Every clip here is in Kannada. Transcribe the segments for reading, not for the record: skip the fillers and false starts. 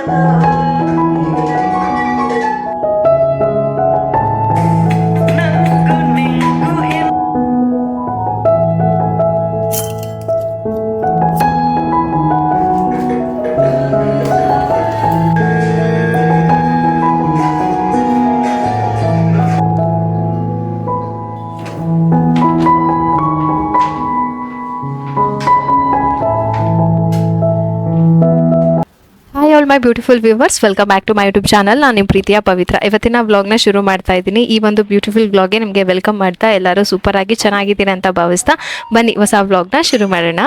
Hi all my beautiful viewers, welcome back to my YouTube channel. ನಾನು ನಿಮ್ಮ ಪ್ರೀತಿಯ ಪವಿತ್ರ. ಇವತ್ತಿನ ವ್ಲಾಗ್ನ ಶುರು ಮಾಡ್ತಾ ಇದ್ದೀನಿ. ಈ ಒಂದು ಬ್ಯೂಟಿಫುಲ್ ವ್ಲಾಗ್ಗೆ ನಿಮಗೆ ವೆಲ್ಕಮ್ ಮಾಡ್ತಾ ಎಲ್ಲರೂ ಸೂಪರ್ ಆಗಿ ಚೆನ್ನಾಗಿದ್ದೀನಿ ಅಂತ ಭಾವಿಸ್ತಾ ಬನ್ನಿ ಹೊಸ ವ್ಲಾಗ್ನ ಶುರು ಮಾಡೋಣ.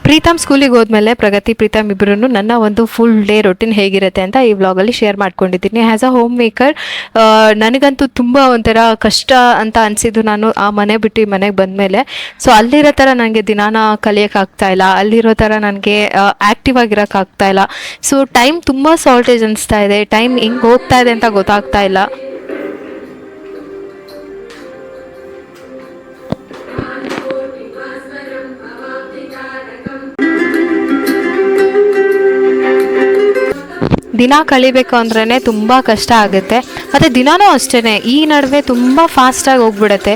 ಪ್ರೀತಮ್ ಸ್ಕೂಲಿಗೆ ಹೋದ್ಮೇಲೆ ಪ್ರಗತಿ ಪ್ರೀತಮ್ ಇಬ್ಬರೂ ನನ್ನ ಒಂದು ಫುಲ್ ಡೇ ರೊಟೀನ್ ಹೇಗಿರುತ್ತೆ ಅಂತ ಈ ವ್ಲಾಗಲ್ಲಿ ಶೇರ್ ಮಾಡ್ಕೊಂಡಿದ್ದೀನಿ. ಆ್ಯಸ್ ಅ ಹೋಮ್ ಮೇಕರ್ ನನಗಂತೂ ತುಂಬ ಒಂಥರ ಕಷ್ಟ ಅಂತ ಅನಿಸಿದ್ದು ನಾನು ಆ ಮನೆ ಬಿಟ್ಟು ಮನೆಗೆ ಬಂದಮೇಲೆ. ಸೊ ಅಲ್ಲಿರೋ ಥರ ನನಗೆ ದಿನಾನ ಕಲಿಯೋಕ್ಕಾಗ್ತಾ ಇಲ್ಲ, ಅಲ್ಲಿರೋ ಥರ ನನಗೆ ಆ್ಯಕ್ಟಿವ್ ಆಗಿರೋಕ್ಕಾಗ್ತಾ ಇಲ್ಲ. ಸೊ ಟೈಮ್ ತುಂಬ ಶಾರ್ಟೇಜ್ ಅನಿಸ್ತಾ ಇದೆ, ಟೈಮ್ ಹೆಂಗೆ ಹೋಗ್ತಾ ಇದೆ ಅಂತ ಗೊತ್ತಾಗ್ತಾ ಇಲ್ಲ. ದಿನ ಕಳಿಬೇಕು ಅಂದ್ರೇ ತುಂಬ ಕಷ್ಟ ಆಗುತ್ತೆ. ಮತ್ತು ದಿನಾನೂ ಅಷ್ಟೇ, ಈ ನಡುವೆ ತುಂಬ ಫಾಸ್ಟಾಗಿ ಹೋಗ್ಬಿಡುತ್ತೆ.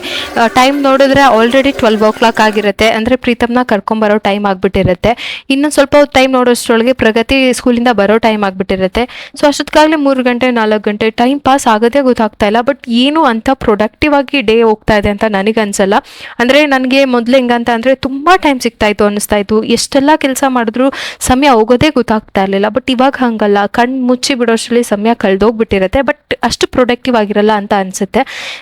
ಟೈಮ್ ನೋಡಿದ್ರೆ ಆಲ್ರೆಡಿ 12 ಆಗಿರುತ್ತೆ, ಅಂದರೆ ಪ್ರೀತಮ್ನ ಕರ್ಕೊಂಬರೋ ಟೈಮ್ ಆಗಿಬಿಟ್ಟಿರುತ್ತೆ. ಇನ್ನೊಂದು ಸ್ವಲ್ಪ ಟೈಮ್ ನೋಡೋಷ್ಟರೊಳಗೆ ಪ್ರಗತಿ ಸ್ಕೂಲಿಂದ ಬರೋ ಟೈಮ್ ಆಗಿಬಿಟ್ಟಿರುತ್ತೆ. ಸೊ ಅಷ್ಟೊತ್ತಿಗಾಗಲೇ 3 ಗಂಟೆ 4 ಗಂಟೆ ಟೈಮ್ ಪಾಸ್ ಆಗೋದೇ ಗೊತ್ತಾಗ್ತಾ ಇಲ್ಲ. ಬಟ್ ಏನು ಅಂತ ಪ್ರೊಡಕ್ಟಿವ್ ಆಗಿ ಡೇ ಹೋಗ್ತಾ ಇದೆ ಅಂತ ನನಗೆ ಅನ್ಸಲ್ಲ. ಅಂದರೆ ನನಗೆ ಮೊದಲು ಹೆಂಗಂತ ಅಂದರೆ ತುಂಬ ಟೈಮ್ ಸಿಗ್ತಾಯಿತ್ತು ಅನ್ನಿಸ್ತಾಯಿತ್ತು, ಎಷ್ಟೆಲ್ಲ ಕೆಲಸ ಮಾಡಿದ್ರು ಸಮಯ ಹೋಗೋದೇ ಗೊತ್ತಾಗ್ತಾ ಇರಲಿಲ್ಲ. ಬಟ್ ಇವಾಗ ಹಾಗಲ್ಲ, ಮುಚ್ಚಿ ಬಿಡೋಷ್ಟರಲ್ಲಿ ಸಮಯ ಕಳೆದೋಗ್ಬಿಟ್ಟಿರುತ್ತೆ, ಬಟ್ ಅಷ್ಟು ಪ್ರೊಡಕ್ಟಿವ್ ಆಗಿರಲ್ಲ ಅಂತ ಅನಿಸುತ್ತೆ.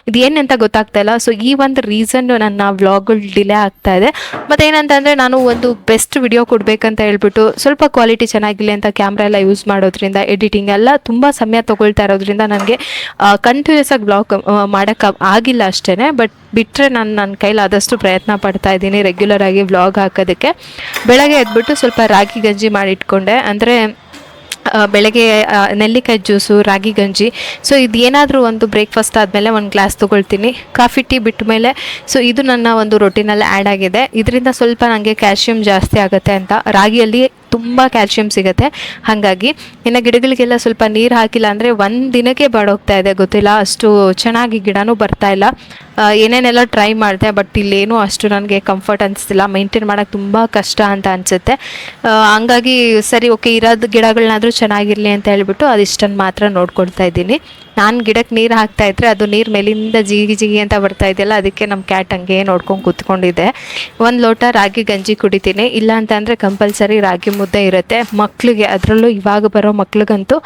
ಇದು ಏನಂತ ಗೊತ್ತಾಗ್ತಾ ಇಲ್ಲ. ಸೊ ಈ ಒಂದು ರೀಸನ್ ನನ್ನ ವ್ಲಾಗ್ಗಳು ಡಿಲೇ ಆಗ್ತಾ ಇದೆ. ಮತ್ತು ಏನಂತಂದರೆ ನಾನು ಒಂದು ಬೆಸ್ಟ್ ವಿಡಿಯೋ ಕೊಡಬೇಕಂತ ಹೇಳ್ಬಿಟ್ಟು ಸ್ವಲ್ಪ ಕ್ವಾಲಿಟಿ ಚೆನ್ನಾಗಿಲ್ಲ ಅಂತ ಕ್ಯಾಮ್ರಾ ಎಲ್ಲ ಯೂಸ್ ಮಾಡೋದ್ರಿಂದ, ಎಡಿಟಿಂಗ್ ಎಲ್ಲ ತುಂಬ ಸಮಯ ತೊಗೊಳ್ತಾ ಇರೋದ್ರಿಂದ ನನಗೆ ಕಂಟಿನ್ಯೂಸ್ ಆಗಿ ವ್ಲಾಗ್ ಮಾಡೋಕ್ಕೆ ಆಗಿಲ್ಲ ಅಷ್ಟೇ. ಬಟ್ ಬಿಟ್ಟರೆ ನಾನು ನನ್ನ ಕೈಲಿ ಆದಷ್ಟು ಪ್ರಯತ್ನ ಪಡ್ತಾ ಇದ್ದೀನಿ ರೆಗ್ಯುಲರ್ ಆಗಿ ವ್ಲಾಗ್ ಹಾಕೋದಕ್ಕೆ. ಬೆಳಗ್ಗೆ ಎದ್ಬಿಟ್ಟು ಸ್ವಲ್ಪ ರಾಗಿ ಗಂಜಿ ಮಾಡಿಟ್ಕೊಂಡೆ, ಅಂದರೆ ಬೆಳಗ್ಗೆ ನೆಲ್ಲಿಕಾಯಿ ಜ್ಯೂಸು, ರಾಗಿ ಗಂಜಿ. ಸೊ ಇದು ಏನಾದರೂ ಒಂದು ಬ್ರೇಕ್ಫಾಸ್ಟ್ ಆದಮೇಲೆ ಒಂದು ಗ್ಲಾಸ್ ತೊಗೊಳ್ತೀನಿ. ಕಾಫಿ ಟೀ ಬಿಟ್ಟ ಮೇಲೆ ಸೊ ಇದು ನನ್ನ ಒಂದು ರೊಟೀನಲ್ಲಿ ಆ್ಯಡ್ ಆಗಿದೆ. ಇದರಿಂದ ಸ್ವಲ್ಪ ನನಗೆ ಕ್ಯಾಲ್ಶಿಯಂ ಜಾಸ್ತಿ ಆಗುತ್ತೆ ಅಂತ. ರಾಗಿಯಲ್ಲಿ ತುಂಬ ಕ್ಯಾಲ್ಶಿಯಂ ಸಿಗುತ್ತೆ. ಹಾಗಾಗಿ ಇನ್ನು ಗಿಡಗಳಿಗೆಲ್ಲ ಸ್ವಲ್ಪ ನೀರು ಹಾಕಿಲ್ಲ ಅಂದರೆ ಒಂದು ದಿನಕ್ಕೆ ಬಾಡೋಗ್ತಾ ಇದೆ, ಗೊತ್ತಿಲ್ಲ, ಅಷ್ಟು ಚೆನ್ನಾಗಿ ಗಿಡನೂ ಬರ್ತಾ ಇಲ್ಲ. ಏನೇನೆಲ್ಲ ಟ್ರೈ ಮಾಡಿದೆ, ಬಟ್ ಇಲ್ಲೇನೂ ಅಷ್ಟು ನನಗೆ ಕಂಫರ್ಟ್ ಅನಿಸ್ತಿಲ್ಲ, ಮೇಂಟೈನ್ ಮಾಡೋಕ್ಕೆ ತುಂಬ ಕಷ್ಟ ಅಂತ ಅನಿಸುತ್ತೆ. ಹಂಗಾಗಿ ಸರಿ ಓಕೆ, ಇರೋದು ಗಿಡಗಳನ್ನಾದರೂ ಚೆನ್ನಾಗಿರಲಿ ಅಂತ ಹೇಳ್ಬಿಟ್ಟು ಅದಿಷ್ಟನ್ನು ಮಾತ್ರ ನೋಡ್ಕೊಳ್ತಾ ಇದ್ದೀನಿ. ನಾನು ಗಿಡಕ್ಕೆ ನೀರು ಹಾಕ್ತಾಯಿದ್ರೆ ಅದು ನೀರು ಮೇಲಿಂದ ಜಿಗಿ ಜಿಗಿ ಅಂತ ಬರ್ತಾ ಇದೆಯಲ್ಲ, ಅದಕ್ಕೆ ನಮ್ಮ ಕ್ಯಾಟ್ ಹಂಗೆ ನೋಡ್ಕೊಂಡು ಕೂತ್ಕೊಂಡಿದ್ದೆ. ಒಂದು ಲೋಟ ರಾಗಿ ಗಂಜಿ ಕುಡಿತೀನಿ, ಇಲ್ಲ ಅಂತಂದರೆ ಕಂಪಲ್ಸರಿ ರಾಗಿ ಮುದ್ದೆ ಇರುತ್ತೆ ಮಕ್ಕಳಿಗೆ. ಅದರಲ್ಲೂ ಇವಾಗ ಬರೋ ಮಕ್ಳಿಗಂತೂ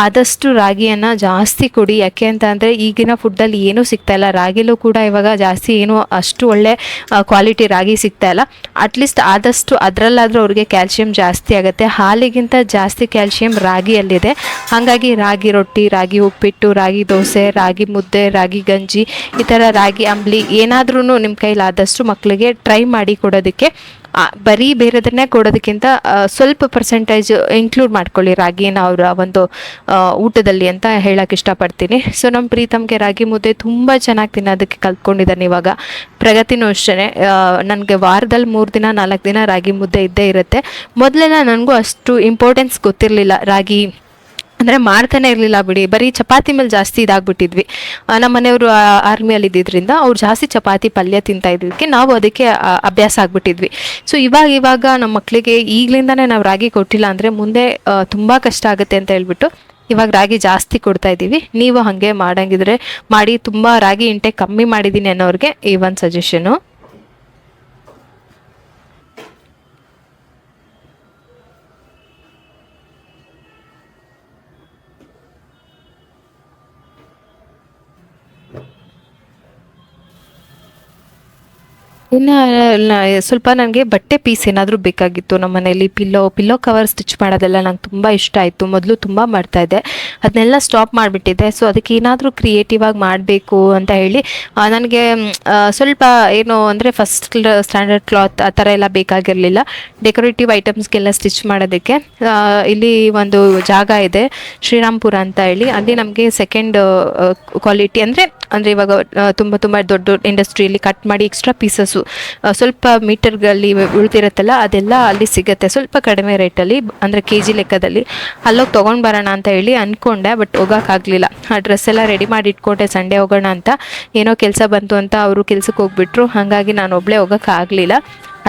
ಆದಷ್ಟು ರಾಗಿಯನ್ನು ಜಾಸ್ತಿ ಕೊಡಿ. ಯಾಕೆ ಅಂತ ಅಂದರೆ ಈಗಿನ ಫುಡ್ಡಲ್ಲಿ ಏನೂ ಸಿಗ್ತಾಯಿಲ್ಲ. ರಾಗಿಲೂ ಕೂಡ ಇವಾಗ ಜಾಸ್ತಿ ಏನೂ ಅಷ್ಟು ಒಳ್ಳೆ ಕ್ವಾಲಿಟಿ ರಾಗಿ ಸಿಗ್ತಾಯಿಲ್ಲ. ಅಟ್ಲೀಸ್ಟ್ ಆದಷ್ಟು ಅದರಲ್ಲಾದರೂ ಅವ್ರಿಗೆ ಕ್ಯಾಲ್ಶಿಯಂ ಜಾಸ್ತಿ ಆಗುತ್ತೆ. ಹಾಲಿಗಿಂತ ಜಾಸ್ತಿ ಕ್ಯಾಲ್ಶಿಯಂ ರಾಗಿಯಲ್ಲಿದೆ. ಹಾಗಾಗಿ ರಾಗಿ ರೊಟ್ಟಿ, ರಾಗಿ ಉಪ್ಪಿಟ್ಟು, ರಾಗಿ ದೋಸೆ, ರಾಗಿ ಮುದ್ದೆ, ರಾಗಿ ಗಂಜಿ, ಈ ಥರ ರಾಗಿ ಅಂಬ್ಲಿ ಏನಾದ್ರೂ ನಿಮ್ಮ ಕೈಲಾದಷ್ಟು ಮಕ್ಕಳಿಗೆ ಟ್ರೈ ಮಾಡಿ ಕೊಡೋದಕ್ಕೆ. ಬರೀ ಬೇರೆದನ್ನೇ ಕೊಡೋದಕ್ಕಿಂತ ಸ್ವಲ್ಪ ಪರ್ಸೆಂಟೇಜ್ ಇನ್ಕ್ಲೂಡ್ ಮಾಡ್ಕೊಳ್ಳಿ ರಾಗಿನ ಅವರ ಒಂದು ಊಟದಲ್ಲಿ ಅಂತ ಹೇಳೋಕ್ಕೆ ಇಷ್ಟಪಡ್ತೀನಿ. ಸೊ ನಮ್ಮ ಪ್ರೀತಮ್ಗೆ ರಾಗಿ ಮುದ್ದೆ ತುಂಬ ಚೆನ್ನಾಗಿ ತಿನ್ನೋದಕ್ಕೆ ಕಲ್ತ್ಕೊಂಡಿದ್ದಾನೆ ಇವಾಗ. ಪ್ರಗತಿನೂ ಅಷ್ಟೇ, ನನಗೆ ವಾರದಲ್ಲಿ 3 ದಿನ 4 ದಿನ ರಾಗಿ ಮುದ್ದೆ ಇದ್ದೇ ಇರುತ್ತೆ. ಮೊದಲೆಲ್ಲ ನನಗೂ ಅಷ್ಟು ಇಂಪಾರ್ಟೆನ್ಸ್ ಗೊತ್ತಿರಲಿಲ್ಲ, ರಾಗಿ ಅಂದರೆ ಮಾಡ್ತಾನೆ ಇರಲಿಲ್ಲ ಬಿಡಿ, ಬರೀ ಚಪಾತಿ ಮೇಲೆ ಜಾಸ್ತಿ ಇದಾಗ್ಬಿಟ್ಟಿದ್ವಿ. ನಮ್ಮ ಮನೆಯವರು ಆರ್ಮಿಯಲ್ಲಿ ಇದ್ದಿದ್ದರಿಂದ ಅವ್ರು ಜಾಸ್ತಿ ಚಪಾತಿ ಪಲ್ಯ ತಿಂತಾ ಇದ್ದಕ್ಕೆ ನಾವು ಅದಕ್ಕೆ ಅಭ್ಯಾಸ ಆಗಿಬಿಟ್ಟಿದ್ವಿ. ಸೊ ಇವಾಗ ನಮ್ಮ ಮಕ್ಕಳಿಗೆ ಈಗಲಿಂದನೇ ನಾವು ರಾಗಿ ಕೊಟ್ಟಿಲ್ಲ ಅಂದರೆ ಮುಂದೆ ತುಂಬ ಕಷ್ಟ ಆಗುತ್ತೆ ಅಂತ ಹೇಳ್ಬಿಟ್ಟು ಇವಾಗ ರಾಗಿ ಜಾಸ್ತಿ ಕೊಡ್ತಾ ಇದ್ದೀವಿ. ನೀವು ಹಾಗೆ ಮಾಡಂಗಿದ್ರೆ ಮಾಡಿ. ತುಂಬ ರಾಗಿ ಇಂಟೆಕ್ ಕಮ್ಮಿ ಮಾಡಿದ್ದೀನಿ ಅನ್ನೋರಿಗೆ ಈ ಒಂದು ಸಜೆಷನು. ಇನ್ನು ಸ್ವಲ್ಪ ನನಗೆ ಬಟ್ಟೆ ಪೀಸ್ ಏನಾದರೂ ಬೇಕಾಗಿತ್ತು. ನಮ್ಮ ಮನೇಲಿ ಪಿಲ್ಲೋ ಕವರ್ ಸ್ಟಿಚ್ ಮಾಡೋದೆಲ್ಲ ನಂಗೆ ತುಂಬ ಇಷ್ಟ ಆಯಿತು. ಮೊದಲು ತುಂಬ ಮಾಡ್ತಾಯಿದ್ದೆ, ಅದನ್ನೆಲ್ಲ ಸ್ಟಾಪ್ ಮಾಡಿಬಿಟ್ಟಿದ್ದೆ. ಸೊ ಅದಕ್ಕೆ ಏನಾದರೂ ಕ್ರಿಯೇಟಿವ್ ಆಗಿ ಮಾಡಬೇಕು ಅಂತ ಹೇಳಿ ನನಗೆ ಸ್ವಲ್ಪ ಏನು ಅಂದರೆ ಫಸ್ಟ್ ಸ್ಟ್ಯಾಂಡರ್ಡ್ ಕ್ಲಾತ್ ಆ ಥರ ಎಲ್ಲ ಬೇಕಾಗಿರಲಿಲ್ಲ. ಡೆಕೋರೇಟಿವ್ ಐಟಮ್ಸ್ಗೆಲ್ಲ ಸ್ಟಿಚ್ ಮಾಡೋದಕ್ಕೆ ಇಲ್ಲಿ ಒಂದು ಜಾಗ ಇದೆ, ಶ್ರೀರಾಮ್ಪುರ ಅಂತ ಹೇಳಿ. ಅಲ್ಲಿ ನಮಗೆ ಸೆಕೆಂಡ್ ಕ್ವಾಲಿಟಿ ಅಂದರೆ ಇವಾಗ ತುಂಬ ದೊಡ್ಡ ಇಂಡಸ್ಟ್ರಿಯಲ್ಲಿ ಕಟ್ ಮಾಡಿ ಎಕ್ಸ್ಟ್ರಾ ಪೀಸಸ್ಸು ಸ್ವಲ್ಪ ಮೀಟರ್ಗಳಲ್ಲಿ ಉಳ್ತಿರುತ್ತಲ್ಲ ಅದೆಲ್ಲ ಅಲ್ಲಿ ಸಿಗುತ್ತೆ ಸ್ವಲ್ಪ ಕಡಿಮೆ ರೇಟಲ್ಲಿ, ಅಂದರೆ ಕೆ ಜಿ ಲೆಕ್ಕದಲ್ಲಿ. ಅಲ್ಲೋಗಿ ತೊಗೊಂಡು ಬರೋಣ ಅಂತ ಹೇಳಿ ಅಂದ್ಕೊಂಡೆ, ಬಟ್ ಹೋಗೋಕ್ಕಾಗಲಿಲ್ಲ. ಆ ಡ್ರೆಸ್ ಎಲ್ಲ ರೆಡಿ ಮಾಡಿ ಇಟ್ಕೊಂಡೆ ಸಂಡೇ ಹೋಗೋಣ ಅಂತ. ಏನೋ ಕೆಲಸ ಬಂತು ಅಂತ ಅವರು ಕೆಲ್ಸಕ್ಕೆ ಹೋಗ್ಬಿಟ್ರು, ಹಾಗಾಗಿ ನಾನು ಒಬ್ಬಳೇ ಹೋಗೋಕ್ಕಾಗಲಿಲ್ಲ.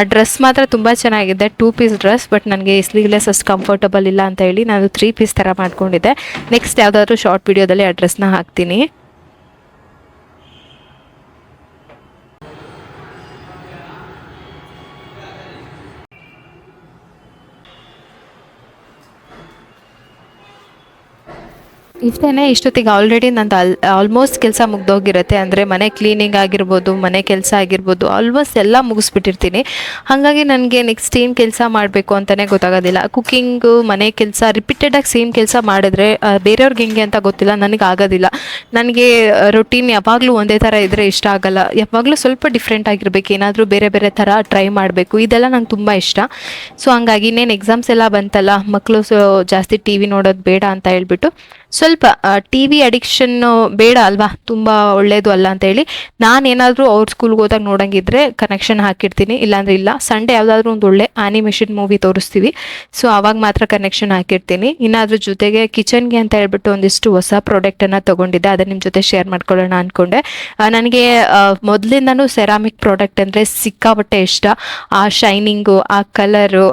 ಆ ಡ್ರೆಸ್ ಮಾತ್ರ ತುಂಬ ಚೆನ್ನಾಗಿದೆ, 2 ಪೀಸ್ ಡ್ರೆಸ್. ಬಟ್ ನನಗೆ ಸ್ಲೀವ್ಲೆಸ್ ಅಷ್ಟು ಕಂಫರ್ಟಬಲ್ ಇಲ್ಲ ಅಂತ ಹೇಳಿ ನಾನು 3 ಪೀಸ್ ಥರ ಮಾಡ್ಕೊಂಡಿದ್ದೆ. ನೆಕ್ಸ್ಟ್ ಯಾವುದಾದ್ರೂ ಶಾರ್ಟ್ ವಿಡಿಯೋದಲ್ಲಿ ಆ ಡ್ರೆಸ್ನ ಹಾಕ್ತೀನಿ. ಇಷ್ಟೊತ್ತಿಗೆ ಆಲ್ರೆಡಿ ನಂದು ಆಲ್ಮೋಸ್ಟ್ ಕೆಲಸ ಮುಗ್ದೋಗಿರುತ್ತೆ. ಅಂದರೆ ಮನೆ ಕ್ಲೀನಿಂಗ್ ಆಗಿರ್ಬೋದು, ಮನೆ ಕೆಲಸ ಆಗಿರ್ಬೋದು, ಆಲ್ಮೋಸ್ಟ್ ಎಲ್ಲ ಮುಗಿಸ್ಬಿಟ್ಟಿರ್ತೀನಿ. ಹಾಗಾಗಿ ನನಗೆ ನೆಕ್ಸ್ಟ್ ಏನು ಕೆಲಸ ಮಾಡಬೇಕು ಅಂತಲೇ ಗೊತ್ತಾಗೋದಿಲ್ಲ. ಕುಕ್ಕಿಂಗು, ಮನೆ ಕೆಲಸ ರಿಪೀಟೆಡಾಗಿ ಸೇಮ್ ಕೆಲಸ ಮಾಡಿದ್ರೆ ಬೇರೆಯವ್ರಿಗೆ ಹೆಂಗೆ ಅಂತ ಗೊತ್ತಿಲ್ಲ, ನನಗೆ ಆಗೋದಿಲ್ಲ. ನನಗೆ ರೊಟೀನ್ ಯಾವಾಗಲೂ ಒಂದೇ ಥರ ಇದ್ದರೆ ಇಷ್ಟ ಆಗೋಲ್ಲ. ಯಾವಾಗಲೂ ಸ್ವಲ್ಪ ಡಿಫ್ರೆಂಟ್ ಆಗಿರಬೇಕು, ಏನಾದರೂ ಬೇರೆ ಬೇರೆ ಥರ ಟ್ರೈ ಮಾಡಬೇಕು, ಇದೆಲ್ಲ ನಂಗೆ ತುಂಬ ಇಷ್ಟ. ಸೊ ಹಂಗಾಗಿ ಇನ್ನೇನು ಎಕ್ಸಾಮ್ಸ್ ಎಲ್ಲ ಬಂತಲ್ಲ, ಮಕ್ಕಳು ಜಾಸ್ತಿ ಟಿ ವಿ ನೋಡೋದು ಬೇಡ ಅಂತ ಹೇಳ್ಬಿಟ್ಟು ಸ್ವಲ್ಪ ಟಿ ವಿ ಅಡಿಕ್ಷನ್ನು ಬೇಡ ಅಲ್ವಾ, ತುಂಬ ಒಳ್ಳೆಯದು ಅಲ್ಲ ಅಂತ ಹೇಳಿ ನಾನೇನಾದರೂ ಅವ್ರ ಸ್ಕೂಲ್ಗೆ ಹೋದಾಗ ನೋಡೋಂಗಿದ್ರೆ ಕನೆಕ್ಷನ್ ಹಾಕಿರ್ತೀನಿ, ಇಲ್ಲಾಂದರೆ ಇಲ್ಲ. ಸಂಡೇ ಯಾವುದಾದ್ರೂ ಒಂದು ಒಳ್ಳೆ ಆ್ಯನಿಮೇಷನ್ ಮೂವಿ ತೋರಿಸ್ತೀವಿ, ಸೊ ಆವಾಗ ಮಾತ್ರ ಕನೆಕ್ಷನ್ ಹಾಕಿರ್ತೀನಿ. ಇನ್ನು ಅದ್ರ ಜೊತೆಗೆ ಕಿಚನ್ಗೆ ಅಂತ ಹೇಳ್ಬಿಟ್ಟು ಒಂದಿಷ್ಟು ಹೊಸ ಪ್ರಾಡಕ್ಟನ್ನು ತೊಗೊಂಡಿದ್ದೆ, ಅದನ್ನು ನಿಮ್ಮ ಜೊತೆ ಶೇರ್ ಮಾಡ್ಕೊಳ್ಳೋಣ ಅಂದ್ಕೊಂಡೆ. ನನಗೆ ಮೊದಲಿಂದನೂ ಸೆರಾಮಿಕ್ ಪ್ರಾಡಕ್ಟ್ ಅಂದರೆ ಸಿಕ್ಕಾಪಟ್ಟೆ ಇಷ್ಟ. ಆ ಶೈನಿಂಗು, ಆ ಕಲರು,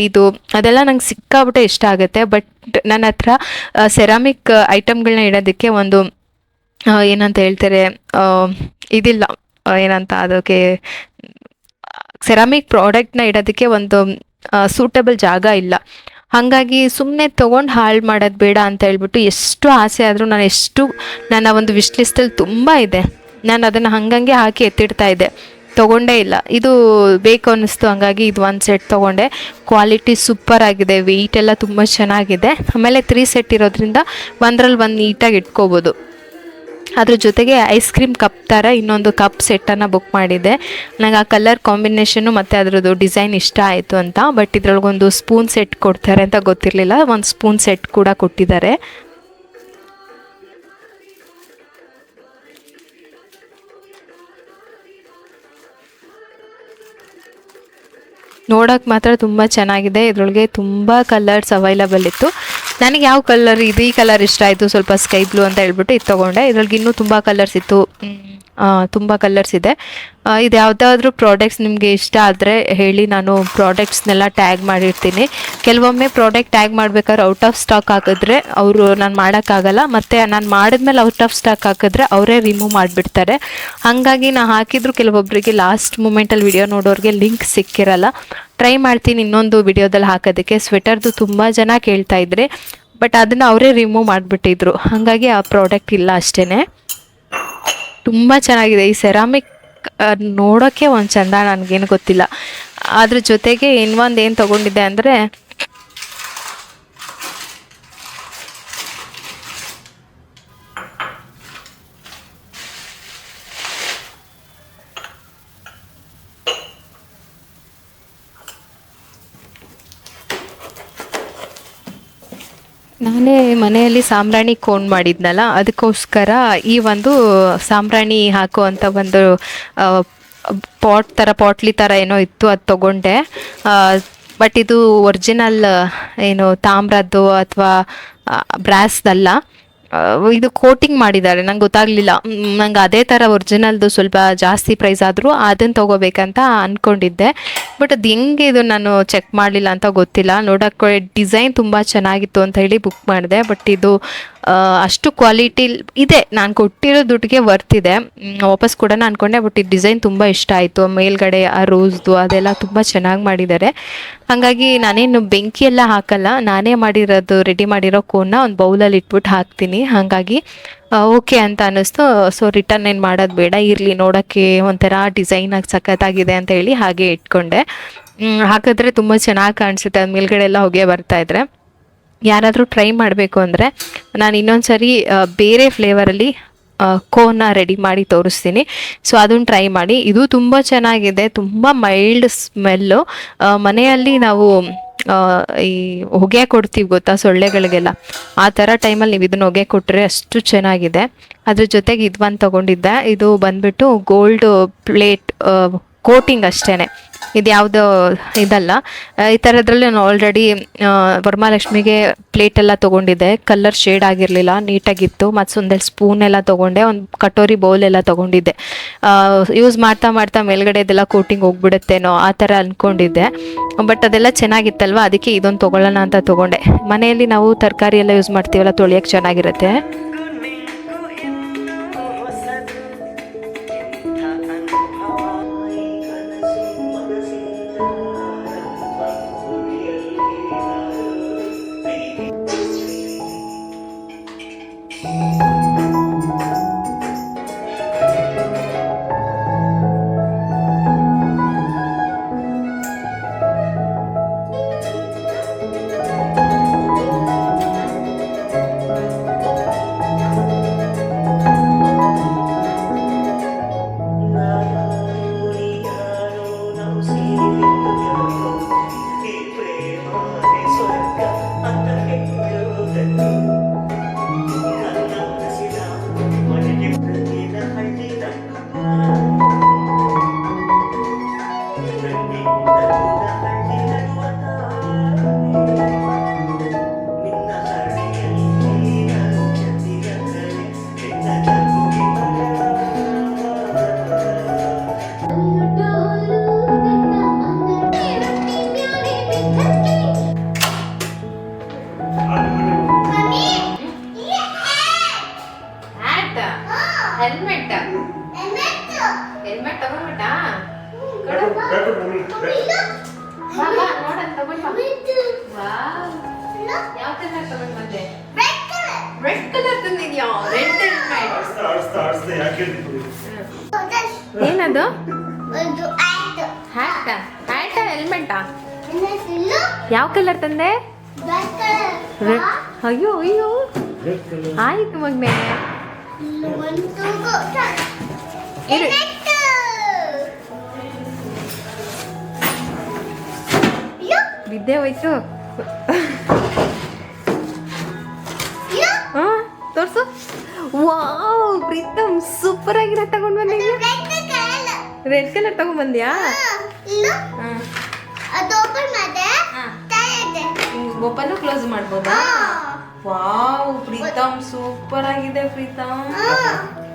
ಇದು ಅದೆಲ್ಲ ನಂಗೆ ಸಿಕ್ಕಾಪಟ್ಟೆ ಇಷ್ಟ ಆಗುತ್ತೆ. ಬಟ್ ನನ್ನ ಹತ್ರ ಸೆರಾಮಿಕ್ ಐಟಮ್ಗಳನ್ನ ಇಡೋದಕ್ಕೆ ಒಂದು ಏನಂತ ಹೇಳ್ತಾರೆ, ಇದಿಲ್ಲ, ಏನಂತ ಅದಕ್ಕೆ ಸೆರಾಮಿಕ್ ಪ್ರಾಡಕ್ಟ್ನ ಇಡೋದಕ್ಕೆ ಒಂದು ಸೂಟಬಲ್ ಜಾಗ ಇಲ್ಲ. ಹಾಗಾಗಿ ಸುಮ್ಮನೆ ತೊಗೊಂಡು ಹಾಳು ಮಾಡೋದು ಬೇಡ ಅಂತ ಹೇಳ್ಬಿಟ್ಟು ಎಷ್ಟು ಆಸೆ ಆದರೂ ನನ್ನ ಒಂದು ವಿಶ್ ಲಿಸ್ಟಲ್ಲಿ ತುಂಬ ಇದೆ, ನಾನು ಅದನ್ನು ಹಂಗಂಗೆ ಹಾಕಿ ಎತ್ತಿಡ್ತಾ ಇದ್ದೆ, ತೊಗೊಂಡೇ ಇಲ್ಲ. ಇದು ಬೇಕು ಅನ್ನಿಸ್ತು, ಹಂಗಾಗಿ ಇದು 1 ಸೆಟ್ ತೊಗೊಂಡೆ. ಕ್ವಾಲಿಟಿ ಸೂಪರ್ ಆಗಿದೆ, ವೆಯ್ಟ್ ಎಲ್ಲ ತುಂಬ ಚೆನ್ನಾಗಿದೆ. ಆಮೇಲೆ 3 ಸೆಟ್ ಇರೋದ್ರಿಂದ ಒಂದರಲ್ಲಿ ಒಂದು ನೀಟಾಗಿ ಇಟ್ಕೋಬೋದು. ಅದ್ರ ಜೊತೆಗೆ ಐಸ್ ಕ್ರೀಮ್ ಕಪ್ ಥರ ಇನ್ನೊಂದು ಕಪ್ ಸೆಟ್ಟನ್ನು ಬುಕ್ ಮಾಡಿದ್ದೆ. ನನಗೆ ಆ ಕಲರ್ ಕಾಂಬಿನೇಷನ್ನು ಮತ್ತು ಅದರದ್ದು ಡಿಸೈನ್ ಇಷ್ಟ ಆಯಿತು ಅಂತ. ಬಟ್ ಇದ್ರೊಳಗೊಂದು ಸ್ಪೂನ್ ಸೆಟ್ ಕೊಡ್ತಾರೆ ಅಂತ ಗೊತ್ತಿರಲಿಲ್ಲ, ಒಂದು ಸ್ಪೂನ್ ಸೆಟ್ ಕೂಡ ಕೊಟ್ಟಿದ್ದಾರೆ. ನೋಡೋಕೆ ಮಾತ್ರ ತುಂಬ ಚೆನ್ನಾಗಿದೆ. ಇದರೊಳಗೆ ತುಂಬ ಕಲರ್ಸ್ ಅವೈಲಬಲ್ ಇತ್ತು. ನನಗೆ ಯಾವ ಕಲರ್ ಈ ಕಲರ್ ಇಷ್ಟ ಆಯಿತು, ಸ್ವಲ್ಪ ಸ್ಕೈ ಬ್ಲೂ ಅಂತ ಹೇಳ್ಬಿಟ್ಟು ಇದು ತೊಗೊಂಡೆ. ಇದ್ರೊಳಗೆ ಇನ್ನೂ ತುಂಬ ಕಲರ್ಸ್ ಇತ್ತು, ತುಂಬ ಕಲರ್ಸ್ ಇದೆ. ಇದು ಯಾವುದಾದ್ರೂ ಪ್ರಾಡಕ್ಟ್ಸ್ ನಿಮಗೆ ಇಷ್ಟ ಆದರೆ ಹೇಳಿ, ನಾನು ಪ್ರಾಡಕ್ಟ್ಸ್ನೆಲ್ಲ ಟ್ಯಾಗ್ ಮಾಡಿರ್ತೀನಿ. ಕೆಲವೊಮ್ಮೆ ಪ್ರಾಡಕ್ಟ್ ಟ್ಯಾಗ್ ಮಾಡ್ಬೇಕಾದ್ರೆ ಔಟ್ ಆಫ್ ಸ್ಟಾಕ್ ಹಾಕಿದ್ರೆ ನಾನು ಮಾಡೋಕ್ಕಾಗಲ್ಲ, ಮತ್ತು ನಾನು ಮಾಡಿದ್ಮೇಲೆ ಔಟ್ ಆಫ್ ಸ್ಟಾಕ್ ಹಾಕಿದ್ರೆ ಅವರೇ ರಿಮೂವ್ ಮಾಡಿಬಿಡ್ತಾರೆ. ಹಾಗಾಗಿ ನಾನು ಹಾಕಿದ್ರು ಕೆಲವೊಬ್ಬರಿಗೆ ಲಾಸ್ಟ್ ಮೂಮೆಂಟಲ್ಲಿ ವಿಡಿಯೋ ನೋಡೋರಿಗೆ ಲಿಂಕ್ ಸಿಕ್ಕಿರಲ್ಲ. ಟ್ರೈ ಮಾಡ್ತೀನಿ ಇನ್ನೊಂದು ವಿಡಿಯೋದಲ್ಲಿ ಹಾಕೋದಕ್ಕೆ. ಸ್ವೆಟರ್ದು ತುಂಬ ಜನ ಕೇಳ್ತಾ ಇದ್ರಿ, ಬಟ್ ಅದನ್ನು ಅವರೇ ರಿಮೂವ್ ಮಾಡಿಬಿಟ್ಟಿದ್ರು, ಹಾಗಾಗಿ ಆ ಪ್ರಾಡಕ್ಟ್ ಇಲ್ಲ ಅಷ್ಟೇ. ತುಂಬ ಚೆನ್ನಾಗಿದೆ ಈ ಸೆರಾಮಿಕ್, ನೋಡೋಕ್ಕೆ ಒಂದು ಚಂದ, ನನಗೇನು ಗೊತ್ತಿಲ್ಲ. ಅದ್ರ ಜೊತೆಗೆ ಇನ್ನೊಂದು ಏನು ತೊಗೊಂಡಿದ್ದೆ ಅಂದರೆ ನಾನೇ ಮನೆಯಲ್ಲಿ ಸಾಂಬ್ರಾಣಿ ಕೋನ್ ಮಾಡಿದ್ನಲ್ಲ, ಅದಕ್ಕೋಸ್ಕರ ಈ ಒಂದು ಸಾಂಬ್ರಾಣಿ ಹಾಕುವಂಥ ಒಂದು ಪಾಟ್ಲಿ ಥರ ಏನೋ ಇತ್ತು, ಅದು ತೊಗೊಂಡೆ. ಬಟ್ ಇದು ಒರಿಜಿನಲ್ ಏನು ತಾಮ್ರದ್ದು ಅಥವಾ ಬ್ರಾಸ್ದಲ್ಲ, ಇದು ಕೋಟಿಂಗ್ ಮಾಡಿದ್ದಾರೆ. ನಂಗೆ ಗೊತ್ತಾಗಲಿಲ್ಲ, ನಂಗೆ ಅದೇ ಥರ ಒರಿಜಿನಲ್ದು ಸ್ವಲ್ಪ ಜಾಸ್ತಿ ಪ್ರೈಸ್ ಆದರೂ ಅದನ್ನು ತೊಗೋಬೇಕಂತ ಅಂದ್ಕೊಂಡಿದ್ದೆ. ಬಟ್ ಅದು ಹೆಂಗೆ ಇದು ನಾನು ಚೆಕ್ ಮಾಡಲಿಲ್ಲ ಅಂತ ಗೊತ್ತಿಲ್ಲ. ನೋಡೋಕ್ಕೆ ಡಿಸೈನ್ ತುಂಬ ಚೆನ್ನಾಗಿತ್ತು ಅಂತ ಹೇಳಿ ಬುಕ್ ಮಾಡಿದೆ. ಬಟ್ ಇದು ಅಷ್ಟು ಕ್ವಾಲಿಟಿ ಇದೆ. ನಾನು ಕೊಟ್ಟಿರೋ ದುಡ್ಡಿಗೆ ವರ್ತ್ ಇದೆ. ವಾಪಸ್ ಕೊಡೋಣ ಅಂದ್ಕೊಂಡೆ, ಬಟ್ ಈ ಡಿಸೈನ್ ತುಂಬ ಇಷ್ಟ ಆಯಿತು. ಮೇಲ್ಗಡೆ ಆ ರೋಸ್ದು ಅದೆಲ್ಲ ತುಂಬ ಚೆನ್ನಾಗಿ ಮಾಡಿದ್ದಾರೆ. ಹಾಗಾಗಿ ನಾನೇನು ಬೆಂಕಿ ಎಲ್ಲ ಹಾಕಲ್ಲ, ನಾನೇ ಮಾಡಿರೋದು ರೆಡಿ ಮಾಡಿರೋ ಕೋನ್ನ ಒಂದು ಬೌಲಲ್ಲಿ ಇಟ್ಬಿಟ್ಟು ಹಾಕ್ತೀನಿ. ಹಾಗಾಗಿ ಓಕೆ ಅಂತ ಅನ್ನಿಸ್ತು. ಸೊ ರಿಟರ್ನ್ ಏನು ಮಾಡೋದು ಬೇಡ, ಇರಲಿ ನೋಡೋಕ್ಕೆ ಒಂಥರ ಡಿಸೈನಾಗಿ ಸಖತ್ತಾಗಿದೆ ಅಂತ ಹೇಳಿ ಹಾಗೆ ಇಟ್ಕೊಂಡೆ. ಹಾಕಿದ್ರೆ ತುಂಬ ಚೆನ್ನಾಗಿ ಕಾಣಿಸುತ್ತೆ, ಅದು ಮೇಲ್ಗಡೆ ಎಲ್ಲ ಹೊಗೆ ಬರ್ತಾಯಿದ್ರೆ. ಯಾರಾದರೂ ಟ್ರೈ ಮಾಡಬೇಕು ಅಂದರೆ ನಾನು ಇನ್ನೊಂದು ಸರಿ ಬೇರೆ ಫ್ಲೇವರಲ್ಲಿ ಕೋನ್ನ ರೆಡಿ ಮಾಡಿ ತೋರಿಸ್ತೀನಿ. ಸೊ ಅದನ್ನು ಟ್ರೈ ಮಾಡಿ. ಇದು ತುಂಬ ಚೆನ್ನಾಗಿದೆ, ತುಂಬ ಮೈಲ್ಡ್ ಸ್ಮೆಲ್ಲು. ಮನೆಯಲ್ಲಿ ನಾವು ಈ ಹೊಗೆ ಕೊಡ್ತೀವಿ ಗೊತ್ತಾ ಸೊಳ್ಳೆಗಳಿಗೆಲ್ಲ, ಆ ಥರ ಟೈಮಲ್ಲಿ ನೀವು ಇದನ್ನು ಹೊಗೆ ಕೊಟ್ಟರೆ ಅಷ್ಟು ಚೆನ್ನಾಗಿದೆ. ಅದ್ರ ಜೊತೆಗೆ ಇದು ಒಂದು ತೊಗೊಂಡಿದ್ದೆ. ಇದು ಬಂದುಬಿಟ್ಟು ಗೋಲ್ಡ್ ಪ್ಲೇಟ್ ಕೋಟಿಂಗ್ ಅಷ್ಟೇ, ಇದು ಯಾವುದೋ ಇದಲ್ಲ. ಈ ಥರದ್ರಲ್ಲಿ ನಾನು ಆಲ್ರೆಡಿ ವರಮಹಾಲಕ್ಷ್ಮಿಗೆ ಪ್ಲೇಟೆಲ್ಲ ತೊಗೊಂಡಿದ್ದೆ. ಕಲರ್ ಶೇಡ್ ಆಗಿರಲಿಲ್ಲ, ನೀಟಾಗಿತ್ತು. ಮತ್ತು ಒಂದೆರಡು ಸ್ಪೂನ್ ಎಲ್ಲ ತೊಗೊಂಡೆ, ಒಂದು ಕಟೋರಿ ಬೌಲ್ ಎಲ್ಲ ತೊಗೊಂಡಿದ್ದೆ. ಯೂಸ್ ಮಾಡ್ತಾ ಮಾಡ್ತಾ ಮೇಲ್ಗಡೆ ಇದೆಲ್ಲ ಕೋಟಿಂಗ್ ಹೋಗ್ಬಿಡುತ್ತೇನೋ ಆ ಥರ ಅಂದ್ಕೊಂಡಿದ್ದೆ. ಬಟ್ ಅದೆಲ್ಲ ಚೆನ್ನಾಗಿತ್ತಲ್ವ, ಅದಕ್ಕೆ ಇದೊಂದು ತೊಗೊಳ್ಳೋಣ ಅಂತ ತೊಗೊಂಡೆ. ಮನೆಯಲ್ಲಿ ನಾವು ತರಕಾರಿ ಎಲ್ಲ ಯೂಸ್ ಮಾಡ್ತೀವಲ್ಲ, ತೊಳೆಯೋಕ್ಕೆ ಚೆನ್ನಾಗಿರುತ್ತೆ. ಹೆಲ್ಮೆಟ್ ತಗೊಂಡ್ಬಿಟ್ಟಾ? ಯಾವ ಕಲರ್ ತಗೊಂಡ್ ಬಂದೆ? ರೆಡ್ ಕಲರ್ ತಂದಿದ್ಯಾ? ರೆಡ್ ಏನದು? ಹ್ಯಾಟ್ ಹೆಲ್ಮೆಟಾ? ಯಾವ ಕಲರ್ ತಂದೆ? ಅಯ್ಯೋ ಅಯ್ಯೋ ಆಯ್ತು ಮಗ್ನೆ. ಬಿದ್ದೆ ಹೋಯ್ತು. ತೋರ್ಸು. ವಾವ್ ಪ್ರೀತಮ್, ಸೂಪರ್ ಆಗಿರೋ ತಗೊಂಡ್ ಬಂದಿ. ರೆಡ್ ಕಲರ್ ತಗೊಂಡ್ ಬಂದ್ಯಾ? ಓಪನ್ ಕ್ಲೋಸ್ ಮಾಡ್ಬೋದಾ? ವಾವ್ ಪ್ರೀತಮ್, ಸೂಪರ್ ಆಗಿದೆ ಪ್ರೀತಮ್.